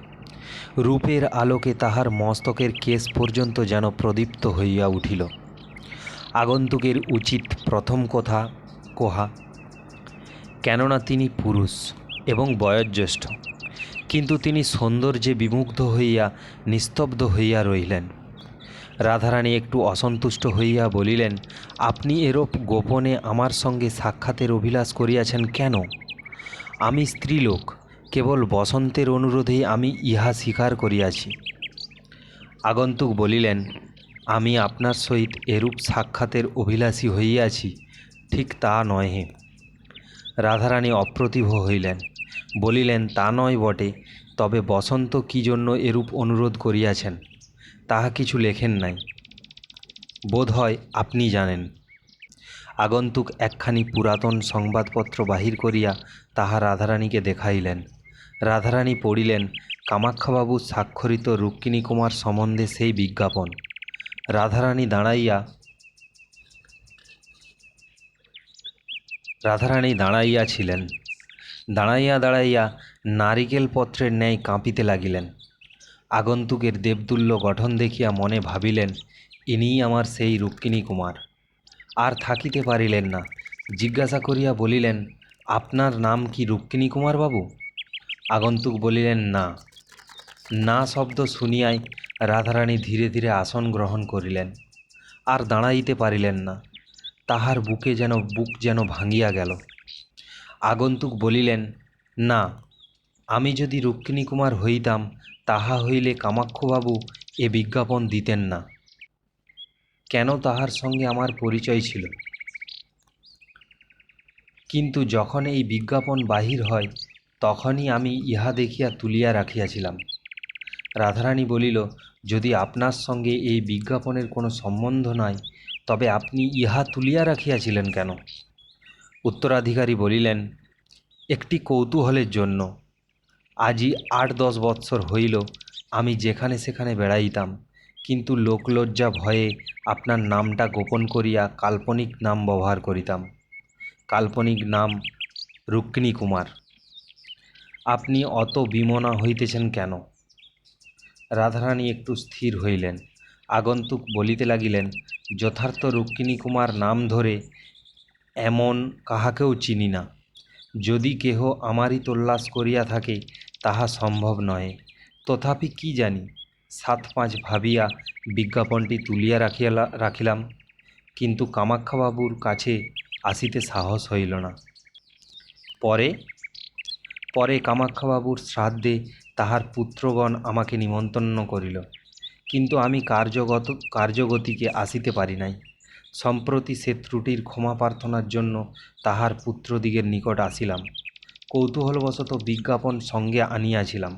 রূপের আলোকে তাহার মস্তকের কেশ পর্যন্ত যেন প্রদীপ্ত হইয়া উঠিল। আগন্তুকের উচিত প্রথম কথা কোহা, কেননা তিনি পুরুষ এবং বয়োজ্যেষ্ঠ, কিন্তু তিনি সৌন্দর্যে বিমুগ্ধ হইয়া নিস্তব্ধ হইয়া রহিলেন। রাধারানী একটু অসন্তুষ্ট হইয়া বলিলেন, আপনি এরূপ গোপনে আমার সঙ্গে সাক্ষাতের অভিলাষ করিয়াছেন কেন? আমি স্ত্রীলোক, কেবল বসন্তের অনুরোধেই আমি ইহা স্বীকার করিয়াছি। আগন্তুক বলিলেন, আমি আপনার সহিত এরূপ সাক্ষাতের অভিলাষী হইয়াছি ঠিক তা নহে। রাধারানী অপ্রতিভ হইলেন, বলিলেন, তা নয় বটে, তবে বসন্ত কি জন্য এরূপ অনুরোধ করিয়াছেন তাহা কিছু লেখেন নাই, বোধ হয় আপনি জানেন। আগন্তুক একখানি পুরাতন সংবাদপত্র বাহির করিয়া তাহা রাধারানীকে দেখাইলেন। রাধারানী পড়িলেন, কামাক্ষাবাবু স্বাক্ষরিত রুক্মিণী কুমার সম্বন্ধে সেই বিজ্ঞাপন। রাধারানী দাঁড়াইয়াছিলেন। দাঁড়াইয়া নারিকেল পত্রের ন্যায় কাঁপিতে লাগিলেন। আগন্তুকের দেবতুল্য গঠন দেখিয়া মনে ভাবিলেন, ইনিই আমার সেই রুক্মিণী কুমার। আর থাকিতে পারিলেন না, জিজ্ঞাসা করিয়া বলিলেন, আপনার নাম কি রুক্মিণী কুমার বাবু? আগন্তুক বলিলেন, না। না শব্দ শুনিয়াই রাধারানী ধীরে ধীরে আসন গ্রহণ করিলেন। আর দাঁড়াইতে পারিলেন না, তাহার বুক যেন ভাঙিয়া গেল। আগন্তুক বলিলেন, না, আমি যদি রুক্মিণী কুমার হইতাম তাহা হইলে কামাক্ষবাবু এ বিজ্ঞাপন দিতেন না। কেন, তাহার সঙ্গে আমার পরিচয় ছিল, কিন্তু যখন এই বিজ্ঞাপন বাহির হয় তখনই আমি ইহা দেখিয়া তুলিয়া রাখিয়াছিলাম। রাধারানী বলিল, যদি আপনার সঙ্গে এই বিজ্ঞাপনের কোনো সম্বন্ধ নাই তবে আপনি ইহা তুলিয়া রাখিয়াছিলেন কেন? উত্তরাধিকারী বলিলেন, একটি কৌতূহলের জন্য। আজই 8-10 বৎসর হইল আমি যেখানে সেখানে বেড়াইতাম, কিন্তু লোকলজ্জা ভয়ে আপনার নামটা গোপন করিয়া কাল্পনিক নাম ব্যবহার করিতাম। কাল্পনিক নাম রুক্মিণী কুমার। আপনি অত বিমনা হইতেছেন কেন? রাধারানী একটু স্থির হইলেন। আগন্তুক বলিতে লাগিলেন, যথার্থ রুক্মিণী কুমার নাম ধরে এমন কাহাকেও চিনি না। যদি কেহ আমারই তল্লাশ করিয়া থাকে তাহা সম্ভব নহে, তথাপি কি জানি 7-5 ভাবিয়া বিজ্ঞাপনটি তুলিয়া রাখিলাম, কিন্তু কামাক্ষাবাবুর কাছে আসিতে সাহস হইল না। পরে কামাক্ষাবাবুর শ্রাদ্ধে তাহার পুত্রগণ আমাকে নিমন্ত্রণ করিল, কিন্তু আমি কার্যগতিকে আসিতে পারি নাই। সম্প্রতি সে ত্রুটির ক্ষমা প্রার্থনার জন্য তাহার পুত্রদিগের নিকট আসিলাম। কৌতূহলবশত বিজ্ঞাপন সঙ্গে আনিয়াছিলাম।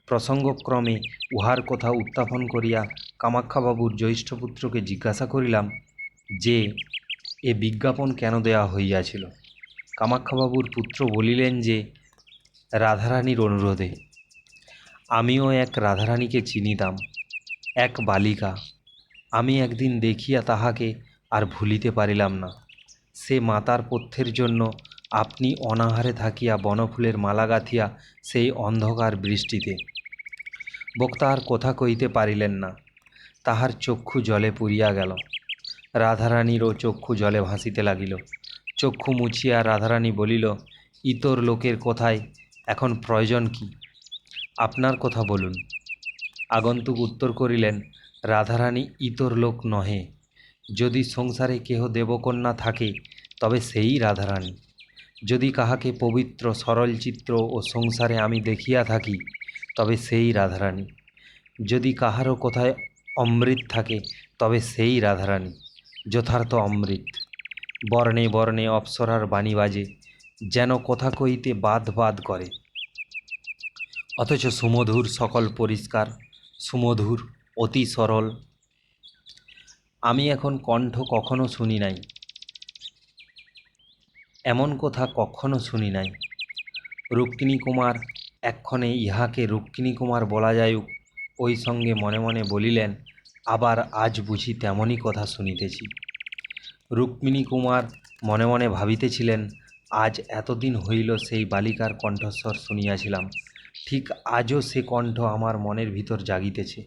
প্রসঙ্গক্রমে উহার কথা উত্থাপন করিয়া কামাক্ষাবাবুর জ্যৈষ্ঠ পুত্রকে জিজ্ঞাসা করিলাম যে এ বিজ্ঞাপন কেন দেওয়া হইয়াছিল। কামাক্ষাবাবুর পুত্র বলিলেন যে, রাধারানীর অনুরোধে। আমিও এক রাধারানীকে চিনিতাম, এক বালিকা। আমি একদিন দেখিয়া তাহাকে আর ভুলিতে পারিলাম না। সে মাতার পথ্যের জন্য আপনি অনাহারে থাকিয়া বনফুলের মালা গাঁথিয়া সেই অন্ধকার বৃষ্টিতে। বক্তা আর কথা কইতে পারিলেন না, তাহার চক্ষু জলে পুরিয়া গেল। রাধারানীরও চক্ষু জলে ভাসিতে লাগিল। চক্ষু মুছিয়া রাধারানী বলিল, ইতর লোকের কথায় এখন প্রয়োজন কি? আপনার কথা বলুন। আগন্তুক উত্তর করিলেন, রাধারানী ইতর লোক নহে, যদি সংসারে কেহ দেবকন্যা থাকে তবে সেই রাধারানী। যদি কাহাকে পবিত্র সরল চিত্র ও সংসারে আমি দেখিয়া থাকি তবে সেই রাধারানী। যদি কাহারও কোথায় অমৃত থাকে তবে সেই রাধারানী, যথার্থ অমৃত। বর্ণে বর্ণে অপ্সরার বাণী বাজে, যেন কথা কইতে বাদ বাদ করে, অথচ সুমধুর, সকল পরিষ্কার, সুমধুর, অতি সরল। আমি এখন কণ্ঠ কখনো শুনি নাই, এমন কথা কখনো শুনি নাই। রুক্মিণী কুমার এক্ষণে ইহাকে রুক্মিণী কুমার বলা যায়ুক, ওই সঙ্গে মনে মনে বলিলেন, আবার আজ বুঝি তেমনই কথা শুনিতেছি। রুক্মিণী কুমার মনে মনে ভাবিতেছিলেন, আজ এতদিন হইল সেই বালিকার কণ্ঠস্বর শুনিয়াছিলাম, ঠিক আজও সে কণ্ঠ আমার মনের ভিতর জাগিতেছে,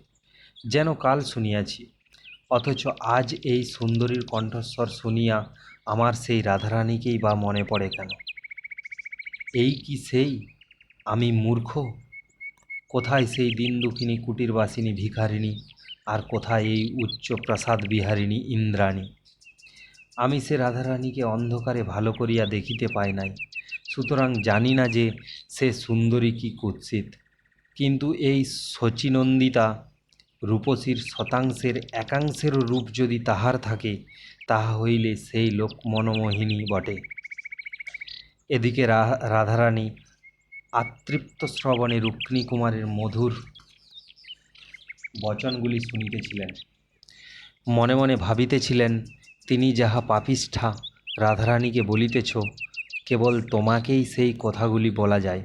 যেন কাল শুনিয়াছি। অথচ আজ এই সুন্দরীর কণ্ঠস্বর শুনিয়া আমার সেই রাধারানীকেই বা মনে পড়ে কেন? এই কি সেই? আমি মূর্খ? কোথায় সেই দিন দুঃখিনী কুটিরবাসিনী ভিখারিণী, আর কোথায় এই উচ্চ প্রাসাদ বিহারিণী ইন্দ্রাণী? আমি সে রাধারানীকে অন্ধকারে ভালো করিয়া দেখিতে পাই নাই, সুতরাং জানি না যে সে সুন্দরী কি কুৎসিত। কিন্তু এই শচীনন্দিতা রূপসীর শতাংশের একাংশেরও রূপ যদি তাহার থাকে, তাহা হইলে সেই লোক মনোমোহিনী বটে। এদিকে রাধারানী আতৃপ্ত শ্রবণে রুক্মিণী কুমারের মধুর বচনগুলি শুনিতেছিলেন। মনে মনে ভাবিতেছিলেন, তিনি যাহা পাপিষ্ঠা রাধারানীকে বলিতেছ, কেবল তোমাকেই সেই কথাগুলি বলা যায়।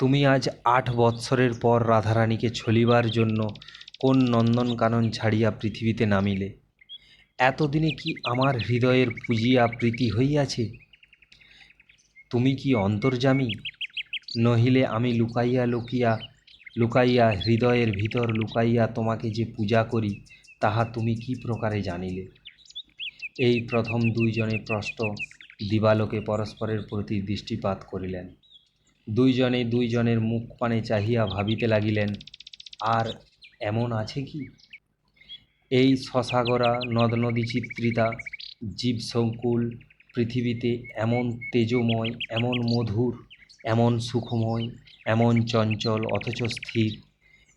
তুমি আজ 8 বৎসরের পর রাধারানীকে ছলিবার জন্য কোন নন্দনকানন ছাড়িয়া পৃথিবীতে নামিলে? এতদিনে কি আমার হৃদয়ের পূজিয়া প্রীতি হইয়াছে? তুমি কি অন্তর্যামী? নহিলে আমি লুকাইয়া হৃদয়ের ভিতর লুকাইয়া তোমাকে যে পূজা করি, তাহা তুমি কি প্রকারে জানিলে? এই প্রথম দুইজনে প্রষ্ট দিবালোকে পরস্পরের প্রতি দৃষ্টিপাত করিলেন। দুইজনে দুইজনের মুখপানে চাহিয়া ভাবিতে লাগিলেন, আর এমন আছে কি? এই সসাগরা নদনদী চিত্রিতা জীবসংকুল পৃথিবীতে এমন তেজোময়, এমন মধুর, এমন সুখময়, এমন চঞ্চল অথচ স্থির,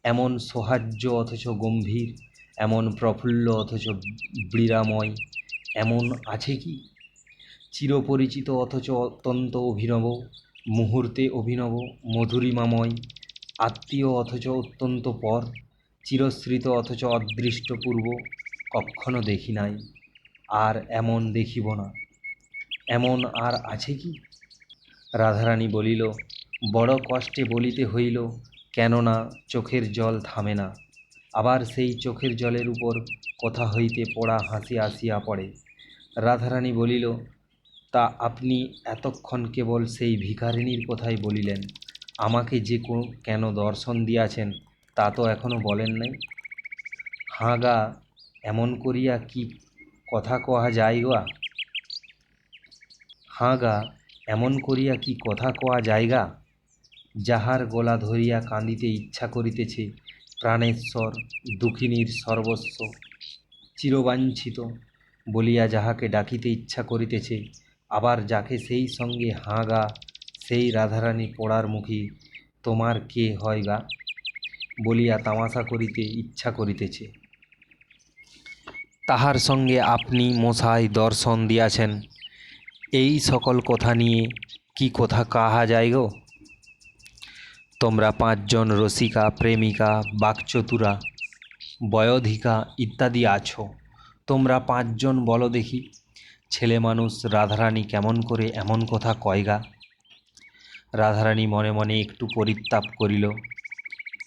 এমন সৌহার্দ্য অথচ গম্ভীর, এমন প্রফুল্ল অথচ বীরাময় এমন আছে কি? চিরপরিচিত অথচ অত্যন্ত অভিনব, মুহূর্তে অভিনব, মধুরিমাময়, আত্মীয় অথচ অত্যন্ত পর, চিরস্মৃত অথচ অদৃষ্টপূর্ব কক্ষনো দেখি নাই, আর এমন দেখিব না। এমন আর আছে কি? রাধারানী বলিল, বড় কষ্টে বলিতে হইল, কেননা চোখের জল থামে না। আবার সেই চোখের জলের উপর কোথা হইতে পড়া হাসি আসিয়া পড়ে। রাধারানী বলিল, তা আপনি এতক্ষণ কেবল সেই ভিখারিণীর কথাই বলিলেন, আমাকে যে কেন দর্শন দিয়াছেন তা তো এখনো বলেন নাই। হাঁ গা, এমন করিয়া কি কথা কওয়া যায় গা? হাঁ গা, এমন করিয়া কি কথা কওয়া যায়গা? যাহার গলা ধরিয়া কাঁদিতে ইচ্ছা করিতেছে, প্রাণেশ্বর, দুঃখিনীর সর্বস্ব, চিরবাঞ্ছিত বলিয়া যাহাকে ডাকিতে ইচ্ছা করিতেছে, আবার যাকে সেই সঙ্গে হাঁ গা, সেই রাধারানী পোড়ার মুখী তোমার কে হয় গা বলিয়া তামাশা করিতে ইচ্ছা করিতেছে, তাহার সঙ্গে আপনি মশাই দর্শন দিয়াছেন, এই সকল কথা নিয়ে কি কথা কাহা যায় গো? তোমরা 5 জন রসিকা, প্রেমিকা, বাকচতুরা, বয়োধিকা ইত্যাদি আছো। তোমরা 5 জন বলো দেখি, ছেলে মানুষ রাধারানী কেমন করে এমন কথা কয়গা? রাধারানী মনে মনে একটু পরিতাপ করিল,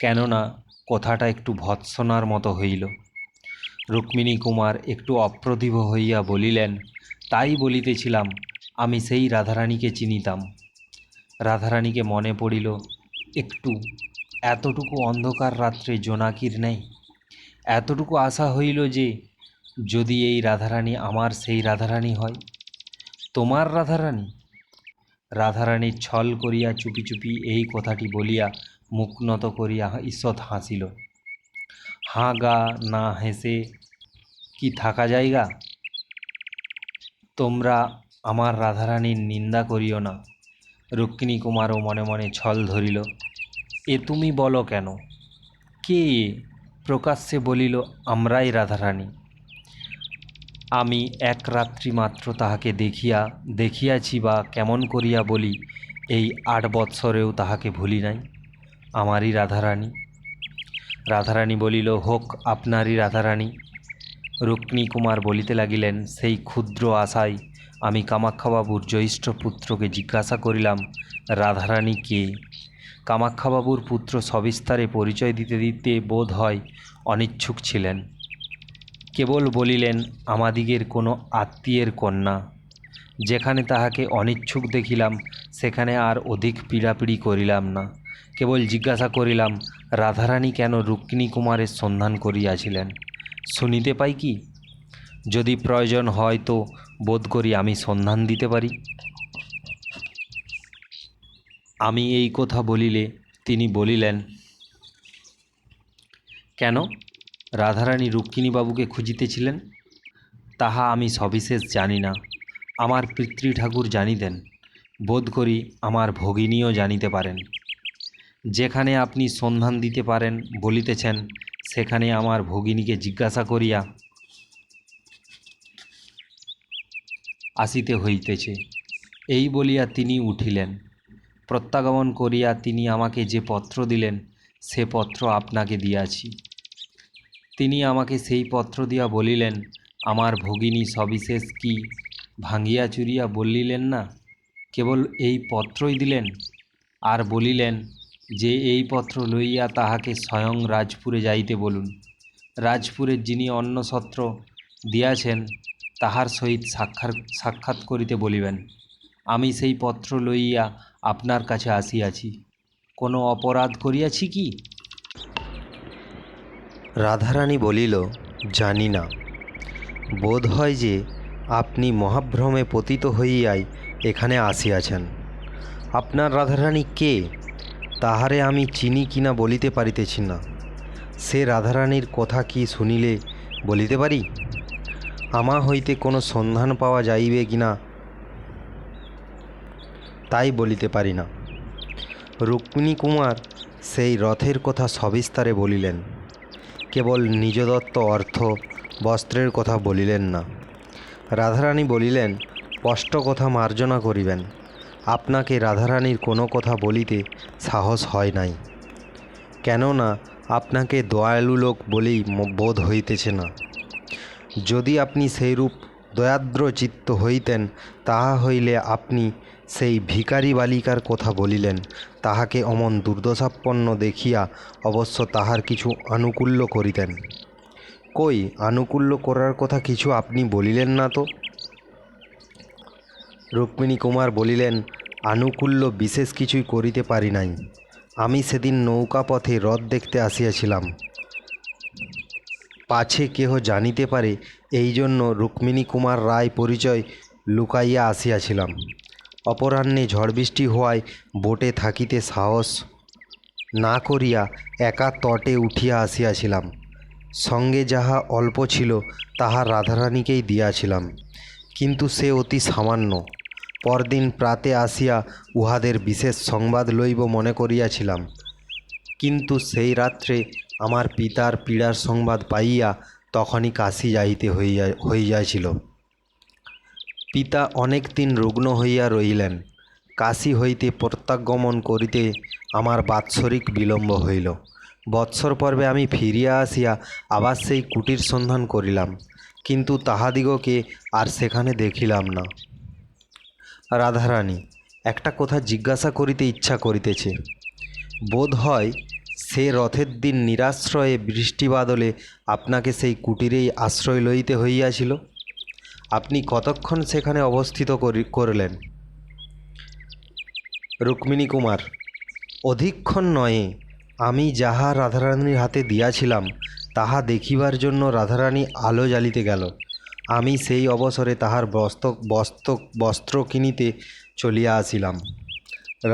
কেননা কথাটা একটু ভৎসনার মতো হইল। রুক্মিণী কুমার একটু অপ্রতিভ হইয়া বলিলেন, তাই বলিতেছিলাম, আমি সেই রাধারানীকে চিনিতাম। রাধারানীকে মনে পড়িল একটু, এতটুকু অন্ধকার রাত্রে জোনাকির নেই। এতটুকু আশা হইল যে যদি এই রাধারানী আমার সেই রাধারানী হয়, তোমার রাধারানী। রাধারানী ছল করিয়া চুপি চুপি এই কথাটি বলিয়া মুখ নত করিয়া ঈষৎ হাসিল। হাঁ গা না হেসে কি থাকা জায়গা? তোমরা আমার রাধারানীর নিন্দা করিও না। রুক্মিণী কুমারও মনে মনে ছল ধরিল। এ তুমি বলো কেন? কে এ? প্রকাশ্যে বলিল, আমরাই রাধারানী। আমি এক রাত্রি মাত্র তাহাকে দেখিয়াছি, বা কেমন করিয়া বলি, এই 8 বৎসরেও তাহাকে ভুলি নাই। আমারই রাধারানী। রাধারানী বলিল, হোক আপনারই রাধারানী। রুক্মিণী কুমার বলিতে লাগিলেন, সেই ক্ষুদ্র আশায় আমি কামাক্ষাবাবুর জ্যৈষ্ঠ পুত্রকে জিজ্ঞাসা করিলাম, রাধারানী কে? কামাক্ষাবাবুর পুত্র সবিস্তারে পরিচয় দিতে দিতে বোধ হয় অনিচ্ছুক ছিলেন। কেবল বলিলেন, আমাদিগের কোনো আত্মীয়ের কন্যা। যেখানে তাহাকে অনিচ্ছুক দেখিলাম, সেখানে আর অধিক পীড়াপিড়ি করিলাম না। কেবল জিজ্ঞাসা করিলাম, রাধারানী কেন রুক্মিণী কুমারের সন্ধান করিয়াছিলেন, শুনিতে পাই কি? যদি প্রয়োজন হয় তো বোধ করি আমি সন্ধান দিতে পারি। আমি এই কথা বলিলে তিনি বলিলেন, কেন রাধারানী রুক্মিণীবাবুকে খুঁজিতেছিলেন? তাহা আমি সবিশেষ জানি না। আমার পিতৃঠাকুর জানিতেন, বোধ করি আমার ভগিনীও জানিতে পারেন। যেখানে আপনি সন্ধান দিতে পারেন বলিতেছেন, সেখানে আমার ভগিনীকে জিজ্ঞাসা করিয়া আসিতে হইতেছে। এই বলিয়া তিনি উঠিলেন। প্রত্যাগমন করিয়া তিনি আমাকে যে পত্র দিলেন, সে পত্র আপনাকে দিয়াছি। তিনি আমাকে সেই পত্র দিয়া বলিলেন, আমার ভগিনী সবিশেষ কি ভাঙিয়া চুরিয়া বলিলেন না, কেবল এই পত্রই দিলেন। আর বলিলেন যে এই পত্র লইয়া তাহাকে স্বয়ং রাজপুরে যাইতে বলুন। রাজপুরের যিনি অন্নসত্র দিয়াছেন, তাহার সহিত সাক্ষাৎ করিতে বলিবেন। আমি সেই পত্র লইয়া আপনার কাছে আসিয়াছি। কোনো অপরাধ করিয়াছি কি? রাধারানী বলিল, জানি না। বোধ হয় যে আপনি মহাভ্রমে পতিত হইয়াই এখানে আসিয়াছেন। আপনার রাধারানী কে, তাহারে আমি চিনি কিনা বলিতে পারিতেছি না। সে রাধারানীর কথা কি শুনিলে বলিতে পারি? আমা হইতে কোনো সন্ধান পাওয়া যাইবে কিনা তাই বলিতে পারি না। রুক্মিণী কুমার সেই রথের কথা সবিস্তারে বলিলেন। কেবল নিজদত্ত অর্থ বস্ত্রের কথা বলিলেন না। রাধারানী বলিলেন, স্পষ্ট কথা মার্জনা করিবেন। আপনাকে রাধারানীর কোনো কথা বলিতে সাহস হয় নাই, কেননা আপনাকে দয়ালু লোক বলেই বোধ হইতেছে না। যদি আপনি সেইরূপ দয়ার্দ্র চিত্ত হইতেন, তাহা হইলে আপনি সেই ভিখারি বালিকার কথা বলিলেন। তাহাকে অমন দুর্দশাপন্ন দেখিয়া অবশ্য তাহার কিছু আনুকূল্য করিতেন। কই, আনুকূল্য করার কথা কিছু আপনি বলিলেন না তো? রুক্মিণী কুমার বলিলেন, আনুকূল্য বিশেষ কিছুই করিতে পারি নাই। আমি সেদিন নৌকা পথে রথ দেখতে আসিয়াছিলাম, পাছে কেহ জানিতে পারে এই জন্য রুক্মিণী কুমার রায় পরিচয় লুকাইয়া আসিয়াছিলাম। অপরাহ্নে ঝড় বৃষ্টি হওয়ায় বোটে থাকিতে সাহস না করিয়া একা তটে উঠিয়া আসিয়াছিলাম। সঙ্গে যাহা অল্প ছিল তাহা রাধারানীকেই দিয়াছিলাম, কিন্তু সে অতি সামান্য। পরদিন প্রাতে আসিয়া উহাদের বিশেষ সংবাদ লইব মনে করিয়াছিলাম, কিন্তু সেই রাত্রে আমার পিতার পীড়ার সংবাদ পাইয়া তখনই কাশী যাইতে হইয়াছিল। পিতা অনেক দিন রুগ্ন হইয়া রহিলেন। কাশী হইতে প্রত্যাগমন করিতে আমার বাৎসরিক বিলম্ব হইল। বৎসর পর্বে আমি ফিরিয়া আসিয়া আবার সেই কুটির সন্ধান করিলাম, কিন্তু তাহাদিগকে আর সেখানে দেখিলাম না। রাধারানী, একটা কথা জিজ্ঞাসা করিতে ইচ্ছা করিতেছে। বোধ হয় সে রথের দিন নিরাশ্রয়ে বৃষ্টি বাদলে আপনাকে সেই কুটিরেই আশ্রয় লইতে হইয়াছিল। আপনি কতক্ষণ সেখানে অবস্থিত করলেন? রুক্মিণী কুমার, অধিকক্ষণ নহে। আমি যাহা রাধারানীর হাতে দিয়াছিলাম তাহা দেখিবার জন্য রাধারানী আলো জ্বালিতে গেল। আমি সেই অবসরে তাহার বস্ত্র কিনিতে চলিয়া আসিলাম।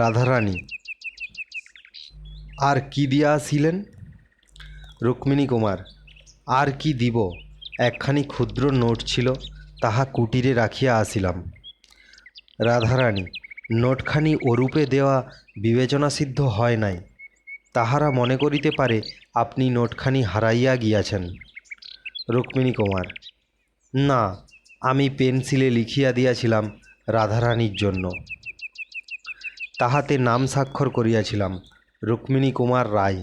রাধারানী, আর কি দিয়া আসিলেন? রুক্মিণী কুমার, আর কি দিব? একখানি ক্ষুদ্র নোট ছিল, তাহা কুটিরে রাখিয়া আসিলাম। রাধারানী, নোটখানি ওরূপে দেওয়া বিবেচনাসিদ্ধ হয় নাই। তাহারা মনে করিতে পারে আপনি নোটখানি হারাইয়া গিয়াছেন। রুক্মিণী কুমার: না, আমি পেন্সিলে লিখিয়া দিয়াছিলাম রাধারানীর জন্য। তাহাতে নাম স্বাক্ষর করিয়াছিলাম রুক্মিণী কুমার রায়।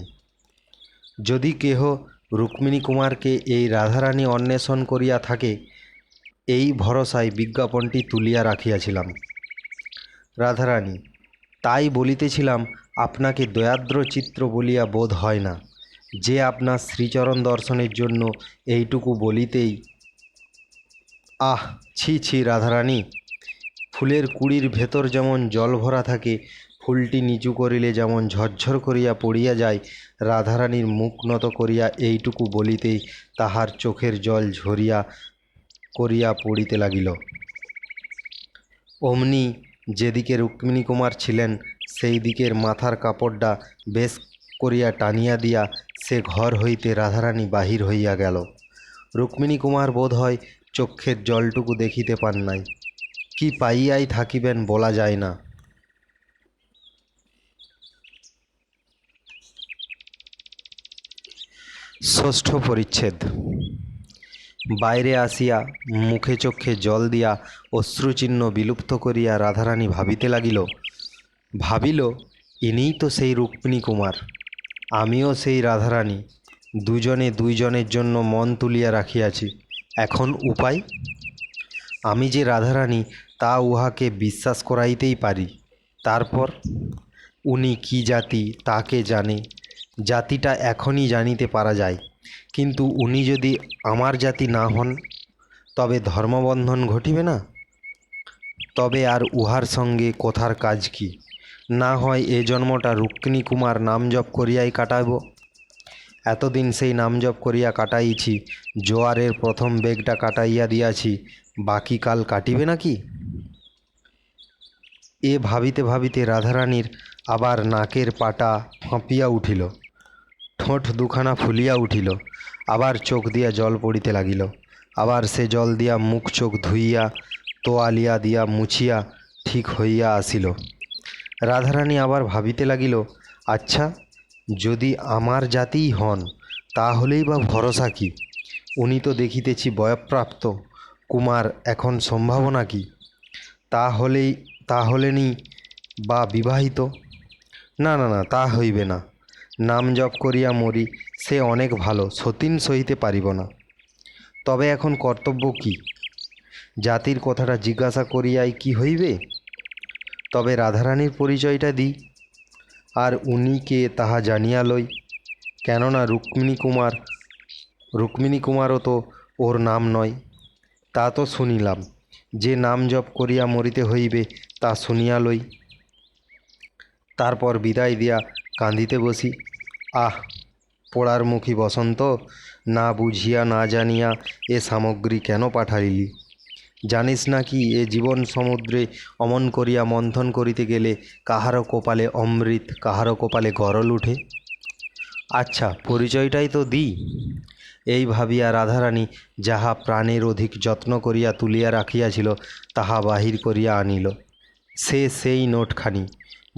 যদি কেহ রুক্মিণী কুমারকে এই রাধারানী অন্বেষণ করিয়া থাকে, এই ভরসায় বিজ্ঞাপনটি তুলিয়া রাখিয়াছিলাম। রাধারানী: তাই বলিতেছিলাম আপনাকে দয়ার্দ্র চিত্র বলিয়া বোধ হয় না, যে আপনার শ্রীচরণ দর্শনের জন্য এইটুকু বলিতেই। আহ, ছি ছি রাধারানী, ফুলের কুড়ির ভেতর যেমন জল ভরা থাকে, ফুলটি নিচু করিলে যেমন ঝরঝর করিয়া পড়িয়া যায়, রাধারানীর মুখ নত করিয়া এইটুকু বলিতেই তাহার চোখের জল ঝরিয়া করিয়া পড়িতে লাগিল। অমনি যেদিকে রুক্মিণী কুমার ছিলেন, সেই দিকের মাথার কাপড়টা বেশ করিয়া টানিয়া দিয়া সে ঘর হইতে রাধারানী বাহির হইয়া গেল। রুক্মিণী কুমার বোধ হয় চক্ষের জলটুকু দেখিতে পান নাই। কি পাইয়াই থাকিবেন বলা যায় না। ষষ্ঠ পরিচ্ছেদ। বাইরে আসিয়া মুখে চক্ষে জল দিয়া অশ্রুচিহ্ন বিলুপ্ত করিয়া রাধারানী ভাবিতে ভাবিল, ইনিই তো সেই রুক্মিণী কুমার, আমিও সেই রাধারানী, দুজনে দুইজনের জন্য মন তুলিয়া রাখিয়াছি। এখন উপায়? আমি যে রাধারানী তা উহাকে বিশ্বাস করাইতেই পারি। তারপর উনি কি জাতি তাকে জানে, জাতিটা এখনই জানিতে পারা যায়। কিন্তু উনি যদি আমার জাতি না হন, তবে ধর্মবন্ধন ঘটিবে না? তবে আর উহার সঙ্গে কথার কাজ কি? না হয় এ জন্মটা রুক্মিণী কুমার নাম জপ করিয়াই কাটাইব। এতদিন সেই নাম জপ করিয়া কাটাইছি, জোয়ারের প্রথম বেগটা কাটাইয়া দিয়াছি, বাকি কাল কাটিবে নাকি? এ ভাবিতে ভাবিতে রাধারানীর আবার নাকের পাটা ফাঁপিয়া উঠিল, ঠোঁট দুখানা ফুলিয়া উঠিল, আবার চোখ দিয়া জল পড়িতে লাগিল। আবার সে জল দিয়া মুখ চোখ ধুইয়া তোয়ালিয়া দিয়া মুছিয়া ঠিক হইয়া আসিল। রাধারানী আবার ভাবিতে লাগিল, আচ্ছা, যদি আমার জাতিই হন, তাহলেই বা ভরসা কি? উনি তো দেখিতেছি বয়ঃপ্রাপ্ত কুমার, এখন সম্ভাবনা কি? তাহলেনি বা বিবাহিত? না না না, তা হইবে না। নাম জপ করিয়া মরি, সে অনেক ভালো, সতীন সহিতে পারিব না। তবে এখন কর্তব্য কি? জাতির কথাটা জিজ্ঞাসা করিয়াই কি হইবে? তবে রাধারানীর পরিচয়টা দিই, আর উনি কে তাহা জানিয়া লই। কেননা রুক্মিণী কুমারও তো ওর নাম নয়। তা তো শুনিলাম, যে নাম জপ করিয়া মরিতে হইবে তা শুনিয়া লই। তারপর বিদায় দিয়া কাঁদিতে বসি। আহ, পোড়ারমুখী বসন্ত, না বুঝিয়া না জানিয়া এ সামগ্রী কেন পাঠাইলি? জানিস না কি এ জীবন সমুদ্রে অমন করিয়া মন্থন করিতে গেলে কাহারও কপালে অমৃত, কাহারও কপালে গরল উঠে। আচ্ছা, পরিচয়টাই তো দিই। এই ভাবিয়া রাধারানী যাহা প্রাণের অধিক যত্ন করিয়া তুলিয়া রাখিয়াছিল, তাহা বাহির করিয়া আনিল। সেই নোটখানি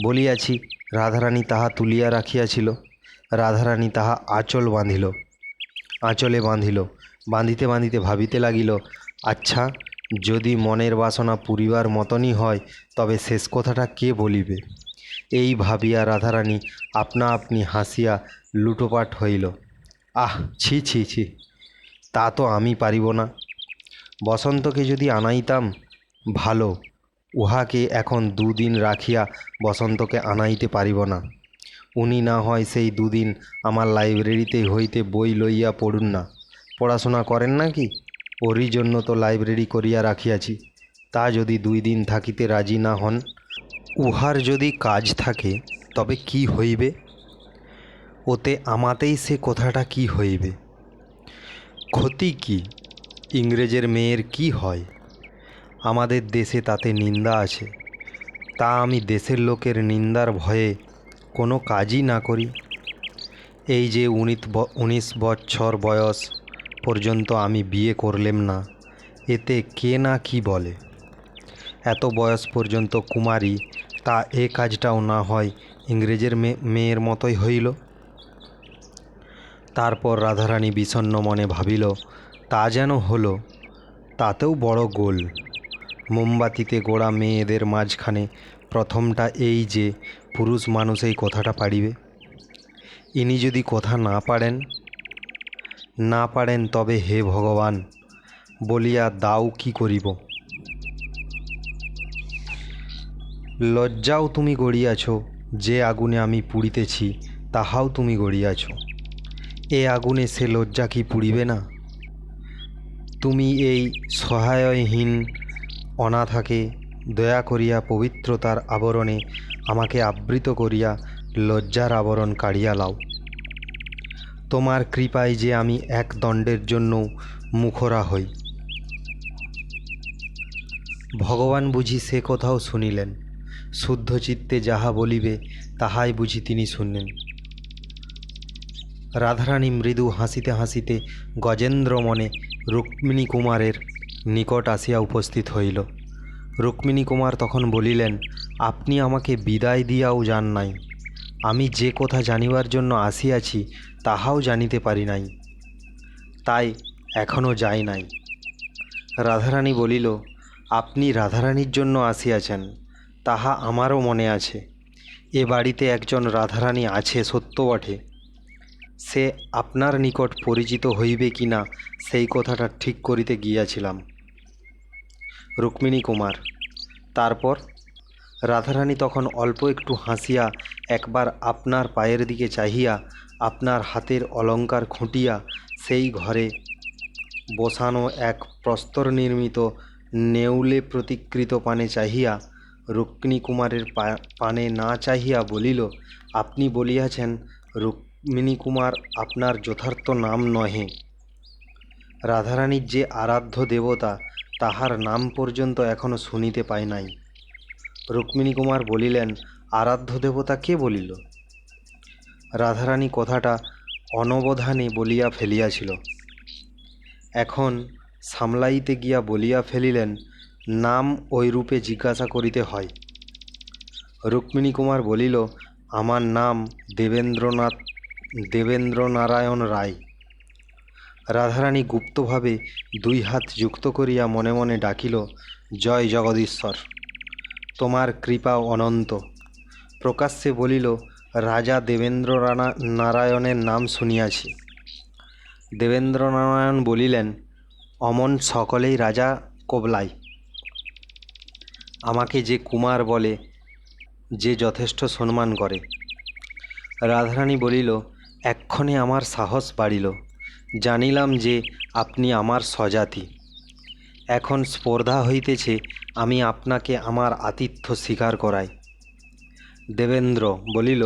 বলিয়াছি, রাধারানী তাহা তুলিয়া রাখিয়াছিল। রাধারানী তাহা আঁচলে বাঁধিল। বাঁধিতে বাঁধিতে ভাবিতে লাগিল, আচ্ছা, যদি মনের বাসনা পুরিবার মতনই হয়, তবে শেষ কথাটা কে বলিবে? এই ভাবিয়া রাধারানী আপনা আপনি হাসিয়া লুটোপাট হইল। আহ, ছি ছি ছি, তা তো আমি পারিব না। বসন্তকে যদি আনাইতাম ভালো, উহাকে এখন দুদিন রাখিয়া বসন্তকে আনাইতে পারিব না। উনি না হয় সেই দুদিন আমার লাইব্রেরিতে হইতে বই লইয়া পড়ুন না। পড়াশোনা করেন নাকি? ওরই জন্য তো লাইব্রেরি করিয়া রাখিয়াছি। তা যদি 2 দিন থাকিতে রাজি না হন, উহার যদি কাজ থাকে, তবে কি হইবে? ওতে আমাতেই সে কথাটা কি হইবে? ক্ষতি কি? ইংরেজের মেয়ের কি হয়? আমাদের দেশে তাতে নিন্দা আছে। তা আমি দেশের লোকের নিন্দার ভয়ে কোনো কাজই না করি। এই যে 19 বৎসর বয়স, পর্যন্ত আমি বিয়ে করলেম না, এতে কে না কি বলে। এত বয়স পর্যন্ত কুমারী, তা এ কাজটাও না হয় ইংরেজের মেয়ের মতোই হইল। তারপর রাধারানী বিষণ্ণ মনে ভাবিল, তা যেন হলো, তাতেও বড় গোল। মোমবাতিতে গোড়া মেয়েদের মাঝখানে প্রথমটা এই যে পুরুষ মানুষ এই কথাটা পারিবে। ইনি যদি কথা না পারেন তবে হে ভগবান বলিয়া দাও কি করিব। লজ্জাও তুমি গড়িয়াছ, যে আগুনে আমি পুড়িতেছি তাহাও তুমি গড়িয়াছ। এ আগুনে সে লজ্জা কি পুড়িবে না? তুমি এই সহায়হীন অনাথাকে দয়া করিয়া পবিত্রতার আবরণে আমাকে আবৃত করিয়া লজ্জার আবরণ কাড়িয়া লাও। তোমার কৃপায় যে আমি এক দণ্ডের জন্য মুখরা হই। ভগবান বুঝি সে কথাও শুনিলেন। শুদ্ধ চিত্তে যাহা বলিবে তাহাই বুঝি তিনি শুনলেন। রাধারানী মৃদু হাসিতে হাসিতে গজেন্দ্র মনে রুক্মিণী কুমারের নিকট আসিয়া উপস্থিত হইল। রুক্মিণী কুমার তখন বলিলেন, আপনি আমাকে বিদায় দিয়াও যান নাই। আমি যে কথা জানিবার জন্য আসিয়াছি তাহাও জানিতে পারি নাই, তাই এখনও যাই নাই। রাধারানী বলিল, আপনি রাধারানীর জন্য আসিয়াছেন তাহা আমারও মনে আছে। এ বাড়িতে একজন রাধারানী আছে সত্য বটে, সে আপনার নিকট পরিচিত হইবে কি না সেই কথাটা ঠিক করিতে গিয়াছিলাম। রুক্মিণী কুমার। তারপর? রাধারানী তখন অল্প একটু হাসিয়া একবার আপনার পায়ের দিকে চাহিয়া আপনার হাতের অলঙ্কার খুঁটিয়া সেই ঘরে বসানো এক প্রস্তর নির্মিত নেউলে প্রতিকৃত পানে চাহিয়া রুক্মিণী কুমারের পানে না চাহিয়া বলিল, আপনি বলিয়াছেন রুক্মিণী কুমার আপনার যথার্থ নাম নহে। রাধারানীর যে আরাধ্য দেবতা তাহার নাম পর্যন্ত এখনো শুনিতে পাই নাই। রুক্মিণী কুমার বলিলেন, আরাধ্য দেবতা কে বলিল? রাধারানী কথাটা অনবধানে বলিয়া ফেলিয়াছিল, এখন সামলাইতে গিয়া বলিয়া ফেলিলেন, নাম ওই রূপে জিজ্ঞাসা করিতে হয়। রুক্মিণী কুমার বলিল, আমার নাম দেবেন্দ্রনারায়ণ রায়। রাধারানী গুপ্তভাবে দুই হাত যুক্ত করিয়া মনে মনে ডাকিল, জয় জগদীশ্বর, তোমার কৃপা অনন্ত। প্রকাশ্যে বলিল, রাজা দেবেন্দ্র নারায়ণের নাম শুনিয়াছি। দেবেন্দ্রনারায়ণ বলিলেন, অমন সকলেই রাজা কোবলাই। আমাকে যে কুমার বলে যে যথেষ্ট সম্মান করে। রাধারানী বলিল, এক্ষণে আমার সাহস বাড়িল, জানিলাম যে আপনি আমার স্বজাতি। এখন স্পর্ধা হইতেছে আমি আপনাকে আমার আতিথ্য স্বীকার করাই। দেবেন্দ্র বলিল,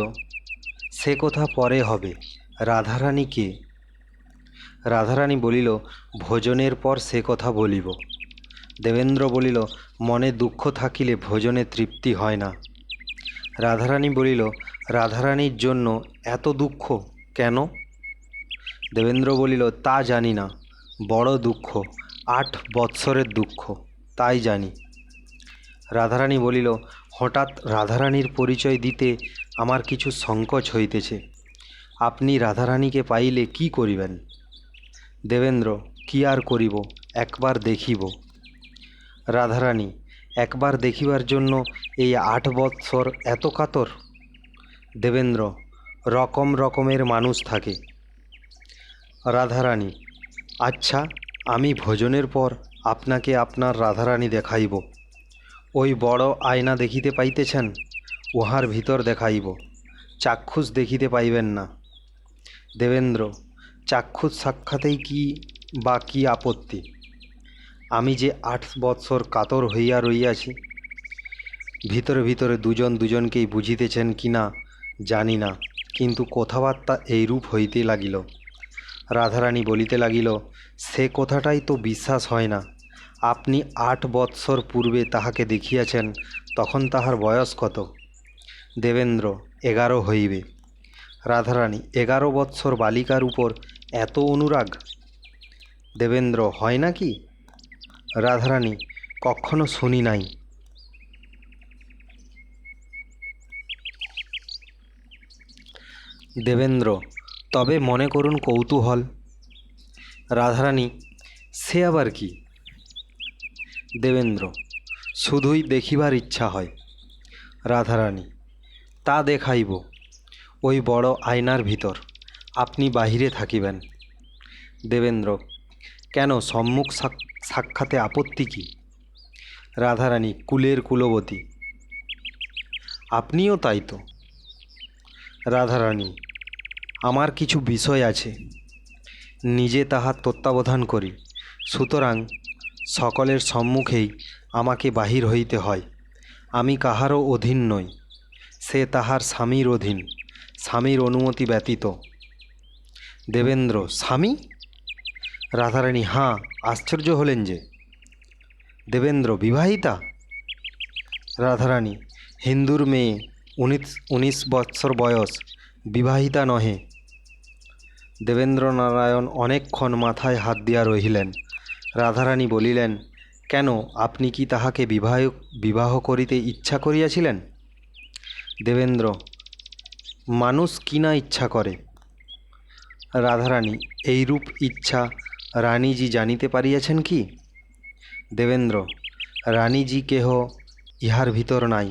সে কথা পরে হবে, রাধারানী কে? রাধারানী বলিল, ভোজনের পর সে কথা বলিব। দেবেন্দ্র বলিল, মনে দুঃখ থাকিলে ভোজনে তৃপ্তি হয় না। রাধারানী বলিল, রাধারানীর জন্য এত দুঃখ কেন? দেবেন্দ্র বলিল, তা জানি না, বড় দুঃখ, 8 বৎসরের দুঃখ, তাই জানি। রাধারানী বলিল, হঠাৎ রাধারানীর পরিচয় দিতে আমার কিছু সংকোচ হইতেছে। আপনি রাধারানীকে পাইলে কি করিবেন? দেবেন্দ্র, কি আর করিব, একবার দেখিব। রাধারানী, একবার দেখিবার জন্য এই 8 বৎসর এত কাতর? দেবেন্দ্র, রকম রকমের মানুষ থাকে। রাধারানী, আচ্ছা, আমি ভোজনের পর আপনাকে আপনার রাধারানী দেখাইব। ওই বড় আয়না দেখিতে পাইতেছেন, উহার ভিতর দেখাইব, চাক্ষুষ দেখিতে পাইবেন না। দেবেন্দ্র, চাক্ষুষ সাক্ষাতেই কি আপত্তি? আমি যে 8 বৎসর কাতর হইয়া রইয়াছি। ভিতরে ভিতরে দুজন দুজনকেই বুঝিতেছেন কি না জানি না, কিন্তু কথাবার্তা এইরূপ হইতে লাগিল। রাধারানী বলিতে লাগিল, সে কথাটাই তো বিশ্বাস হয় না। আপনি 8 বৎসর পূর্বে তাহাকে দেখিয়াছেন, তখন তাহার বয়স কত? দেবেন্দ্র, 11 হইবে। রাধারানী, 11 বৎসর বালিকার উপর এত অনুরাগ? দেবেন্দ্র, হয় নাকি? রাধারানী, কখনো শুনি নাই। দেবেন্দ্র, তবে মনে করুন কৌতূহল। রাধারানী, সে আবার কি? দেবেন্দ্র, শুধুই দেখিবার ইচ্ছা হয়। রাধারানী, তা দেখাইব। ওই বড় আয়নার ভিতর, আপনি বাহিরে থাকিবেন। দেবেন্দ্র, কেন, সম্মুখ সাক্ষাতে আপত্তি কি? রাধারানী কুলের কুলবতী, আপনিও তাই তো। রাধারানী, আমার কিছু বিষয় আছে, নিজে তাহার তত্ত্বাবধান করি, সুতরাং সকলের সম্মুখেই আমাকে বাহির হইতে হয়। আমি কাহারও অধীন নই, সে তাহার স্বামীর অধীন, স্বামীর অনুমতি ব্যতীত। দেবেন্দ্র, স্বামী? রাধারানী, হাঁ, আশ্চর্য হলেন যে। দেবেন্দ্র, বিবাহিতা? রাধারানী, হিন্দুর মেয়ে, 19 বৎসর বয়স, বিবাহিতা নহে। দেবেন্দ্রনারায়ণ অনেকক্ষণ মাথায় হাত দিয়া রহিলেন। রাধারানী বলিলেন, কেন, আপনি কি তাহাকে বিবাহ করিতে ইচ্ছা করিয়াছিলেন? দেবেন্দ্র, মানুষ কি না ইচ্ছা করে। রাধারানী, এইরূপ ইচ্ছা রানীজি জানিতে পারিয়াছেন কি? দেবেন্দ্র, রানীজি কেহ ইহার ভিতর নাই।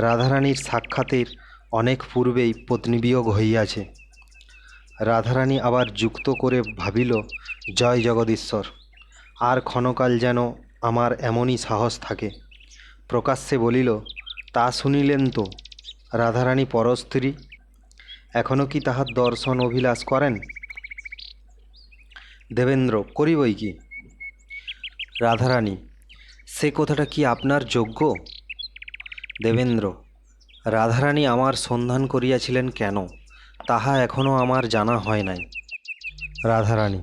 রাধারানীর সাক্ষাতের অনেক পূর্বেই পত্নীবিয়োগ হইয়াছে। রাধারানী আবার যুক্ত করে ভাবিল, জয় জগদীশ্বর, আর ক্ষণকাল যেন আমার এমনই সাহস থাকে। প্রকাশ্যে বলিল, তা শুনিলেন তো, রাধারানী পরস্ত্রী, এখনও কি তাহার দর্শন অভিলাষ করেন? দেবেন্দ্র, করি বই কি। রাধারানী, সে কথাটা কি আপনার যোগ্য? দেবেন্দ্র, রাধারানী আমার সন্ধান করিয়াছিলেন কেন, তাহা এখনও আমার জানা হয় নাই। রাধারানী,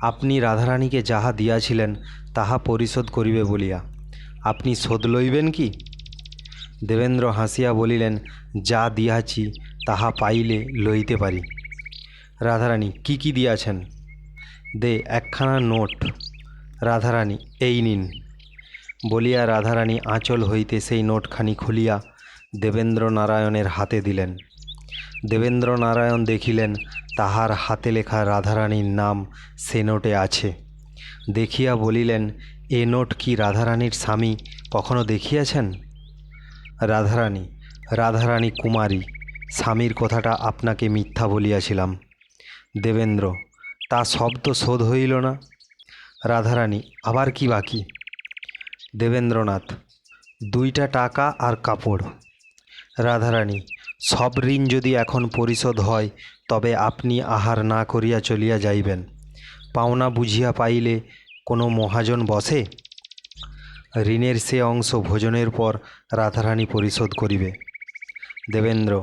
আপনি রাধারানীকে যাহা দিয়াছিলেন তাহা পরিশোধ করিবে বলিয়া, আপনি শোধ লইবেন কি? দেবেন্দ্র হাসিয়া বলিলেন, যা দিয়াছি তাহা পাইলে লইতে পারি। রাধারানী, কি কি দিয়াছেন? দে একখানা নোট। রাধারানী, এই নিন। বলিয়া রাধারানী আঁচল হইতে সেই নোটখানি খুলিয়া দেবেন্দ্র নারায়ণের হাতে দিলেন। দেবেন্দ্র নারায়ণ দেখিলেন তাহার হাতে লেখা রাধারানীর নাম সে নোটে আছে। দেখিয়া বলিলেন, এ নোট কি রাধারানীর স্বামী কখনো দেখিয়াছেন? রাধারানী, রাধারানী কুমারী, স্বামীর কথাটা আপনাকে মিথ্যা বলিয়াছিলাম। দেবেন্দ্র, তা সব তো শোধ হইল না। রাধারানী, আবার কি বাকি? দেবেন্দ্রনাথ, 2টা টাকা আর কাপড়। রাধারানী, সব ঋণ যদি এখন পরিশোধ হয় তবে আপনি আহার না করিয়া চলিয়া যাইবেন। পাওনা বুঝিয়া পাইলে কোনো মহাজন বসে? ঋণের সে অংশ ভোজনের পর রাধারানী পরিশোধ করিবে। দেবেন্দ্র,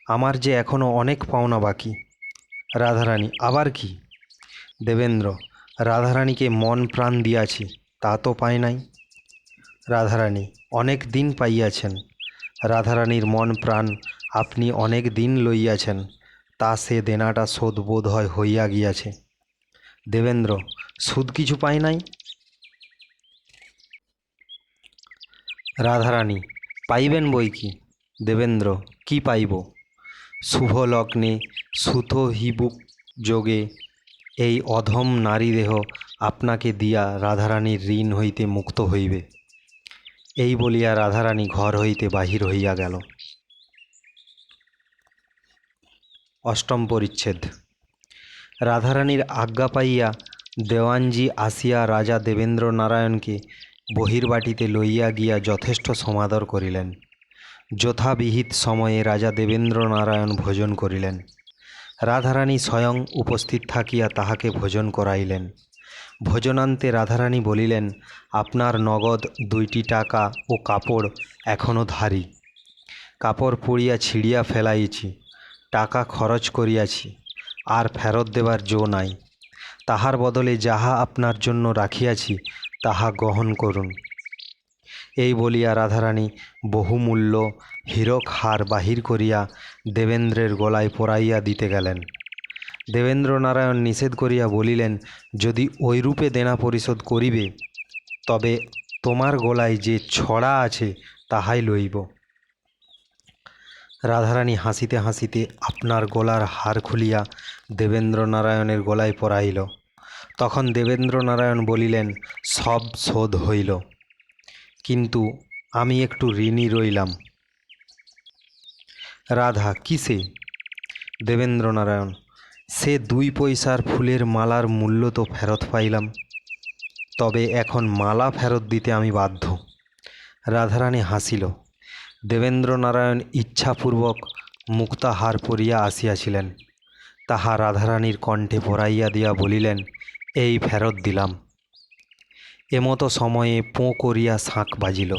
আমার যে এখনও অনেক পাওনা বাকি। রাধারানী, আবার কি? দেবেন্দ্র, রাধারানীকে মন প্রাণ দিয়াছি, তা তো পাই নাই। রাধারানী, অনেক দিন পাইয়াছেন। রাধারানীর মন প্রাণ আপনি অনেক দিন লইয়াছেন, তা সে দেনাটা শোধ বোধ হয় হইয়া গিয়াছে। দেবেন্দ্র, সুদ কিছু পাই নাই। রাধারানী, পাইবেন বই কি। দেবেন্দ্র, কি পাইব? শুভ লগ্নে সুত হিবুক যোগে এই অধম নারীদেহ আপনাকে দিয়া রাধারানীর ঋণ হইতে মুক্ত হইবে। এই বলিয়া রাধারানী ঘর হইতে বাহির হইয়া গেল। অষ্টম পরিচ্ছেদ। রাধারানীর আজ্ঞা পাইয়া দেওয়ানজি আসিয়া রাজা দেবেন্দ্র নারায়ণকে বহির্বাটিতে লইয়া গিয়া যথেষ্ট সমাদর করিলেন। যথাবিহিত সময়ে রাজা দেবেন্দ্র নারায়ণ ভোজন করিলেন। রাধারানী স্বয়ং উপস্থিত থাকিয়া তাহাকে ভোজন করাইলেন। ভোজনান্তে রাধারানী বলিলেন, আপনার নগদ 2টি টাকা ও কাপড় এখনও ধারি। কাপড় পুড়িয়া ছিঁড়িয়া ফেলাইছি, টাকা খরচ করিয়াছি, আর ফেরত দেবার জো নাই। তাহার বদলে যাহা আপনার জন্য রাখিয়াছি তাহা গ্রহণ করুন। এই বলিয়া রাধারানী বহুমূল্য হীরক হার বাহির করিয়া দেবেন্দ্রের গলায় পরাইয়া দিতে গেলেন। দেবেন্দ্রনারায়ণ নিষেধ করিয়া বলিলেন, যদি ঐরূপে দেনা পরিশোধ করিবে তবে তোমার গলায় যে ছড়া আছে তাহাই লইব। রাধারানী হাসিতে হাসিতে আপনার গলার হার খুলিয়া দেবেন্দ্রনারায়ণের গলায় পরাইল। তখন দেবেন্দ্রনারায়ণ বলিলেন, সব শোধ হইল, কিন্তু আমি একটু ঋণী রইলাম। রাধা, কিসে? দেবেন্দ্রনারায়ণ, সে 2 পয়সার ফুলের মালার মূল্য তো ফেরত পাইলাম, তবে এখন মালা ফেরত দিতে আমি বাধ্য। রাধারানী হাসিল। দেবেন্দ্রনারায়ণ ইচ্ছাপূর্বক মুক্তাহার পরিয়া আসিয়াছিলেন, তাহা রাধারানীর কণ্ঠে পরাইয়া দিয়া বলিলেন, এই ফেরত দিলাম। এমতো সময়ে পোঁ করিয়া শাঁখ বাজিল।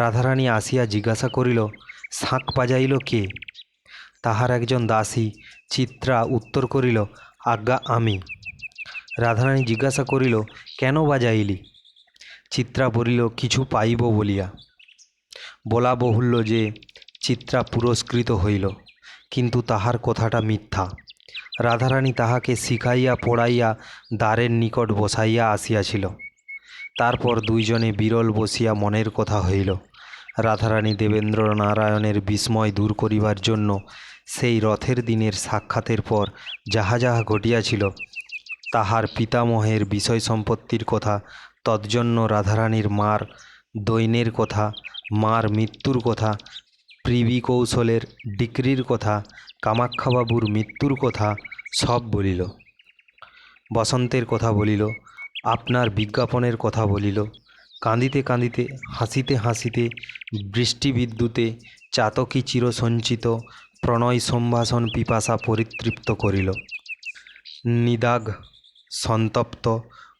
রাধারানী আসিয়া জিজ্ঞাসা করিল, শাঁখ বাজাইল কে? তাহার একজন দাসী চিত্রা উত্তর করিল, আজ্ঞা আমি। রাধারানী জিজ্ঞাসা করিল, কেন বাজাইলি? চিত্রা বলিল, কিছু পাইব বলিয়া। বলা বাহুল্য যে চিত্রা পুরস্কৃত হইল, কিন্তু তাহার কথাটা মিথ্যা। রাধারানী তাহাকে শিখাইয়া পড়াইয়া দ্বারের নিকট বসাইয়া আসিয়াছিল। তারপর দুইজনে বিরল বসিয়া মনের কথা হইল। রাধারানী দেবেন্দ্রনারায়ণের বিস্ময় দূর করিবার জন্য সেই রথের দিনের সাক্ষাতের পর যাহা যাহা ঘটিয়াছিল তাহার পিতামহের বিষয় সম্পত্তির কথা, তজ্জন্য রাধারানীর মার দৈন্যের কথা, মার মৃত্যুর কথা, প্রিবি কৌশলের ডিক্রির কথা, কামাক্ষাবাবুর মৃত্যুর কথা সব বলিল। বসন্তের কথা বলিল, আপনার বিজ্ঞাপনের কথা বলিল। কাঁদিতে কাঁদিতে, হাসিতে হাসিতে, বৃষ্টি বিদ্যুতে চাতকী চিরসঞ্চিত প্রণয় সম্ভাষণ পিপাসা পরিতৃপ্ত করিল। নিদাঘ সন্তপ্ত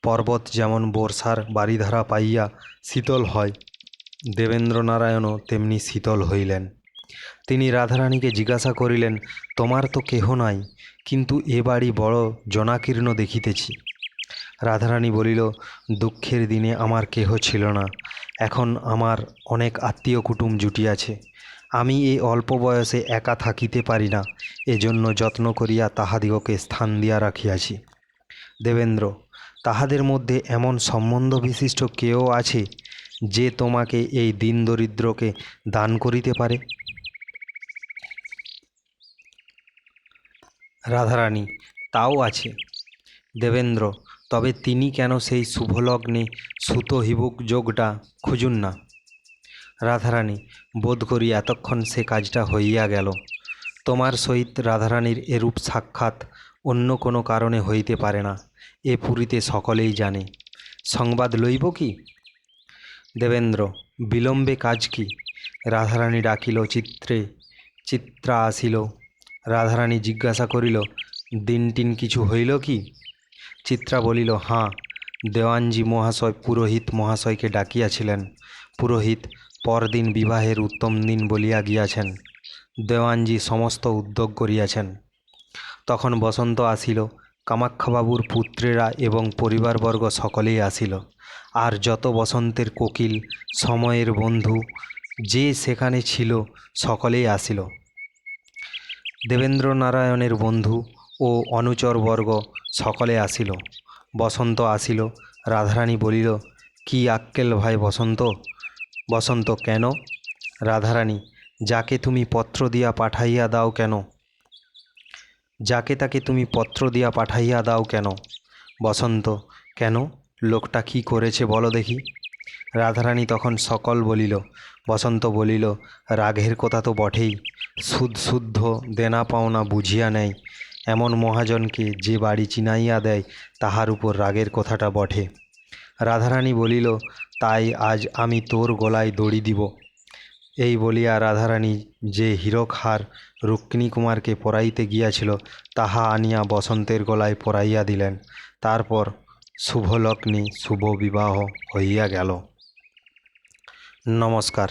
পর্বত যেমন বর্ষার বারিধারা পাইয়া শীতল হয়, দেবেন্দ্রনারায়ণও তেমনি শীতল হইলেন। তিনি রাধারানীকে জিজ্ঞাসা করিলেন, তোমার তো কেহ নাই, কিন্তু এ বাড়ি বড় জনাকীর্ণ দেখিতেছি। রাধারানী বলিল, দুঃখের দিনে আমার কেহ ছিল না, এখন আমার অনেক আত্মীয় কুটুম জুটিয়াছে। আমি এই অল্প বয়সে একা থাকিতে পারি না, এজন্য যত্ন করিয়া তাহাদিগকে স্থান দিয়া রাখিয়াছি। দেবেন্দ্র, তাহাদের মধ্যে এমন সম্বন্ধ বিশিষ্ট কেউ আছে যে তোমাকে এই দীন দরিদ্রকে দান করিতে পারে? রাধারানী, তাও আছে। দেবেন্দ্র, তবে তিনি কেন সেই শুভলগ্নে সুতহিবুক যোগটা খুঁজুন না? রাধারানী, বোধ করি এতক্ষণ সে কাজটা হইয়া গেল। তোমার সহিত রাধারানীর এরূপ সাক্ষাৎ অন্য কোনো কারণে হইতে পারে না, এ পুরীতে সকলেই জানে। সংবাদ লইব কি? দেবেন্দ্র, বিলম্বে কাজ কি? রাধারানী ডাকিল চিত্রে। চিত্রা আসিল। রাধারানী জিজ্ঞাসা করিল, দিন টিন কিছু হইল কি? চিত্রা বলিল, হাঁ, দেওয়ানজি মহাশয় পুরোহিত মহাশয়কে ডাকিয়াছিলেন। পুরোহিত পরদিন বিবাহের উত্তম দিন বলিয়া গিয়াছেন। দেওয়ানজি সমস্ত উদ্যোগ করিয়াছেন। তখন বসন্ত আসিল। কামাক্ষাবাবুর পুত্রেরা এবং পরিবারবর্গ সকলেই আসিল। আর যত বসন্তের কোকিল, সময়ের বন্ধু যে সেখানে ছিল সকলেই আসিল। দেবেন্দ্রনারায়ণের বন্ধু ও অনুচরবর্গ সকলে আসিল। বসন্ত আসিল। রাধারানী বলিল, কি আক্কেল ভাই বসন্ত? বসন্ত, কেন? রাধারানী, যাকে তুমি পত্র দিয়া পাঠাইয়া দাও কেন? যাকে তাকে তুমি পত্র দিয়া পাঠাইয়া দাও কেন? বসন্ত, কেন? লোকটা কি করেছে বলো দেখি। রাধারানী তখন সকল বলিল। বসন্ত বলিল, রাগের কথা তো বটেই, সুদ শুদ্ধ দেনা পাওনা বুঝিয়া নেয় এমন মহাজনকে যে বাড়ি চিনাইয়া দেয় তাহার উপর রাগের কথাটা বটে। রাধারানী বলিল, তাই আজ আমি তোর গলায় দড়ি দিব। এই বলিয়া রাধারানী যে হীরক হার রুক্মিণীকুমারকে পরাইতে গিয়াছিল তাহা আনিয়া বসন্তের গলায় পরাইয়া দিলেন। তারপর শুভলগ্নে শুভ বিবাহ হইয়া গেল। নমস্কার।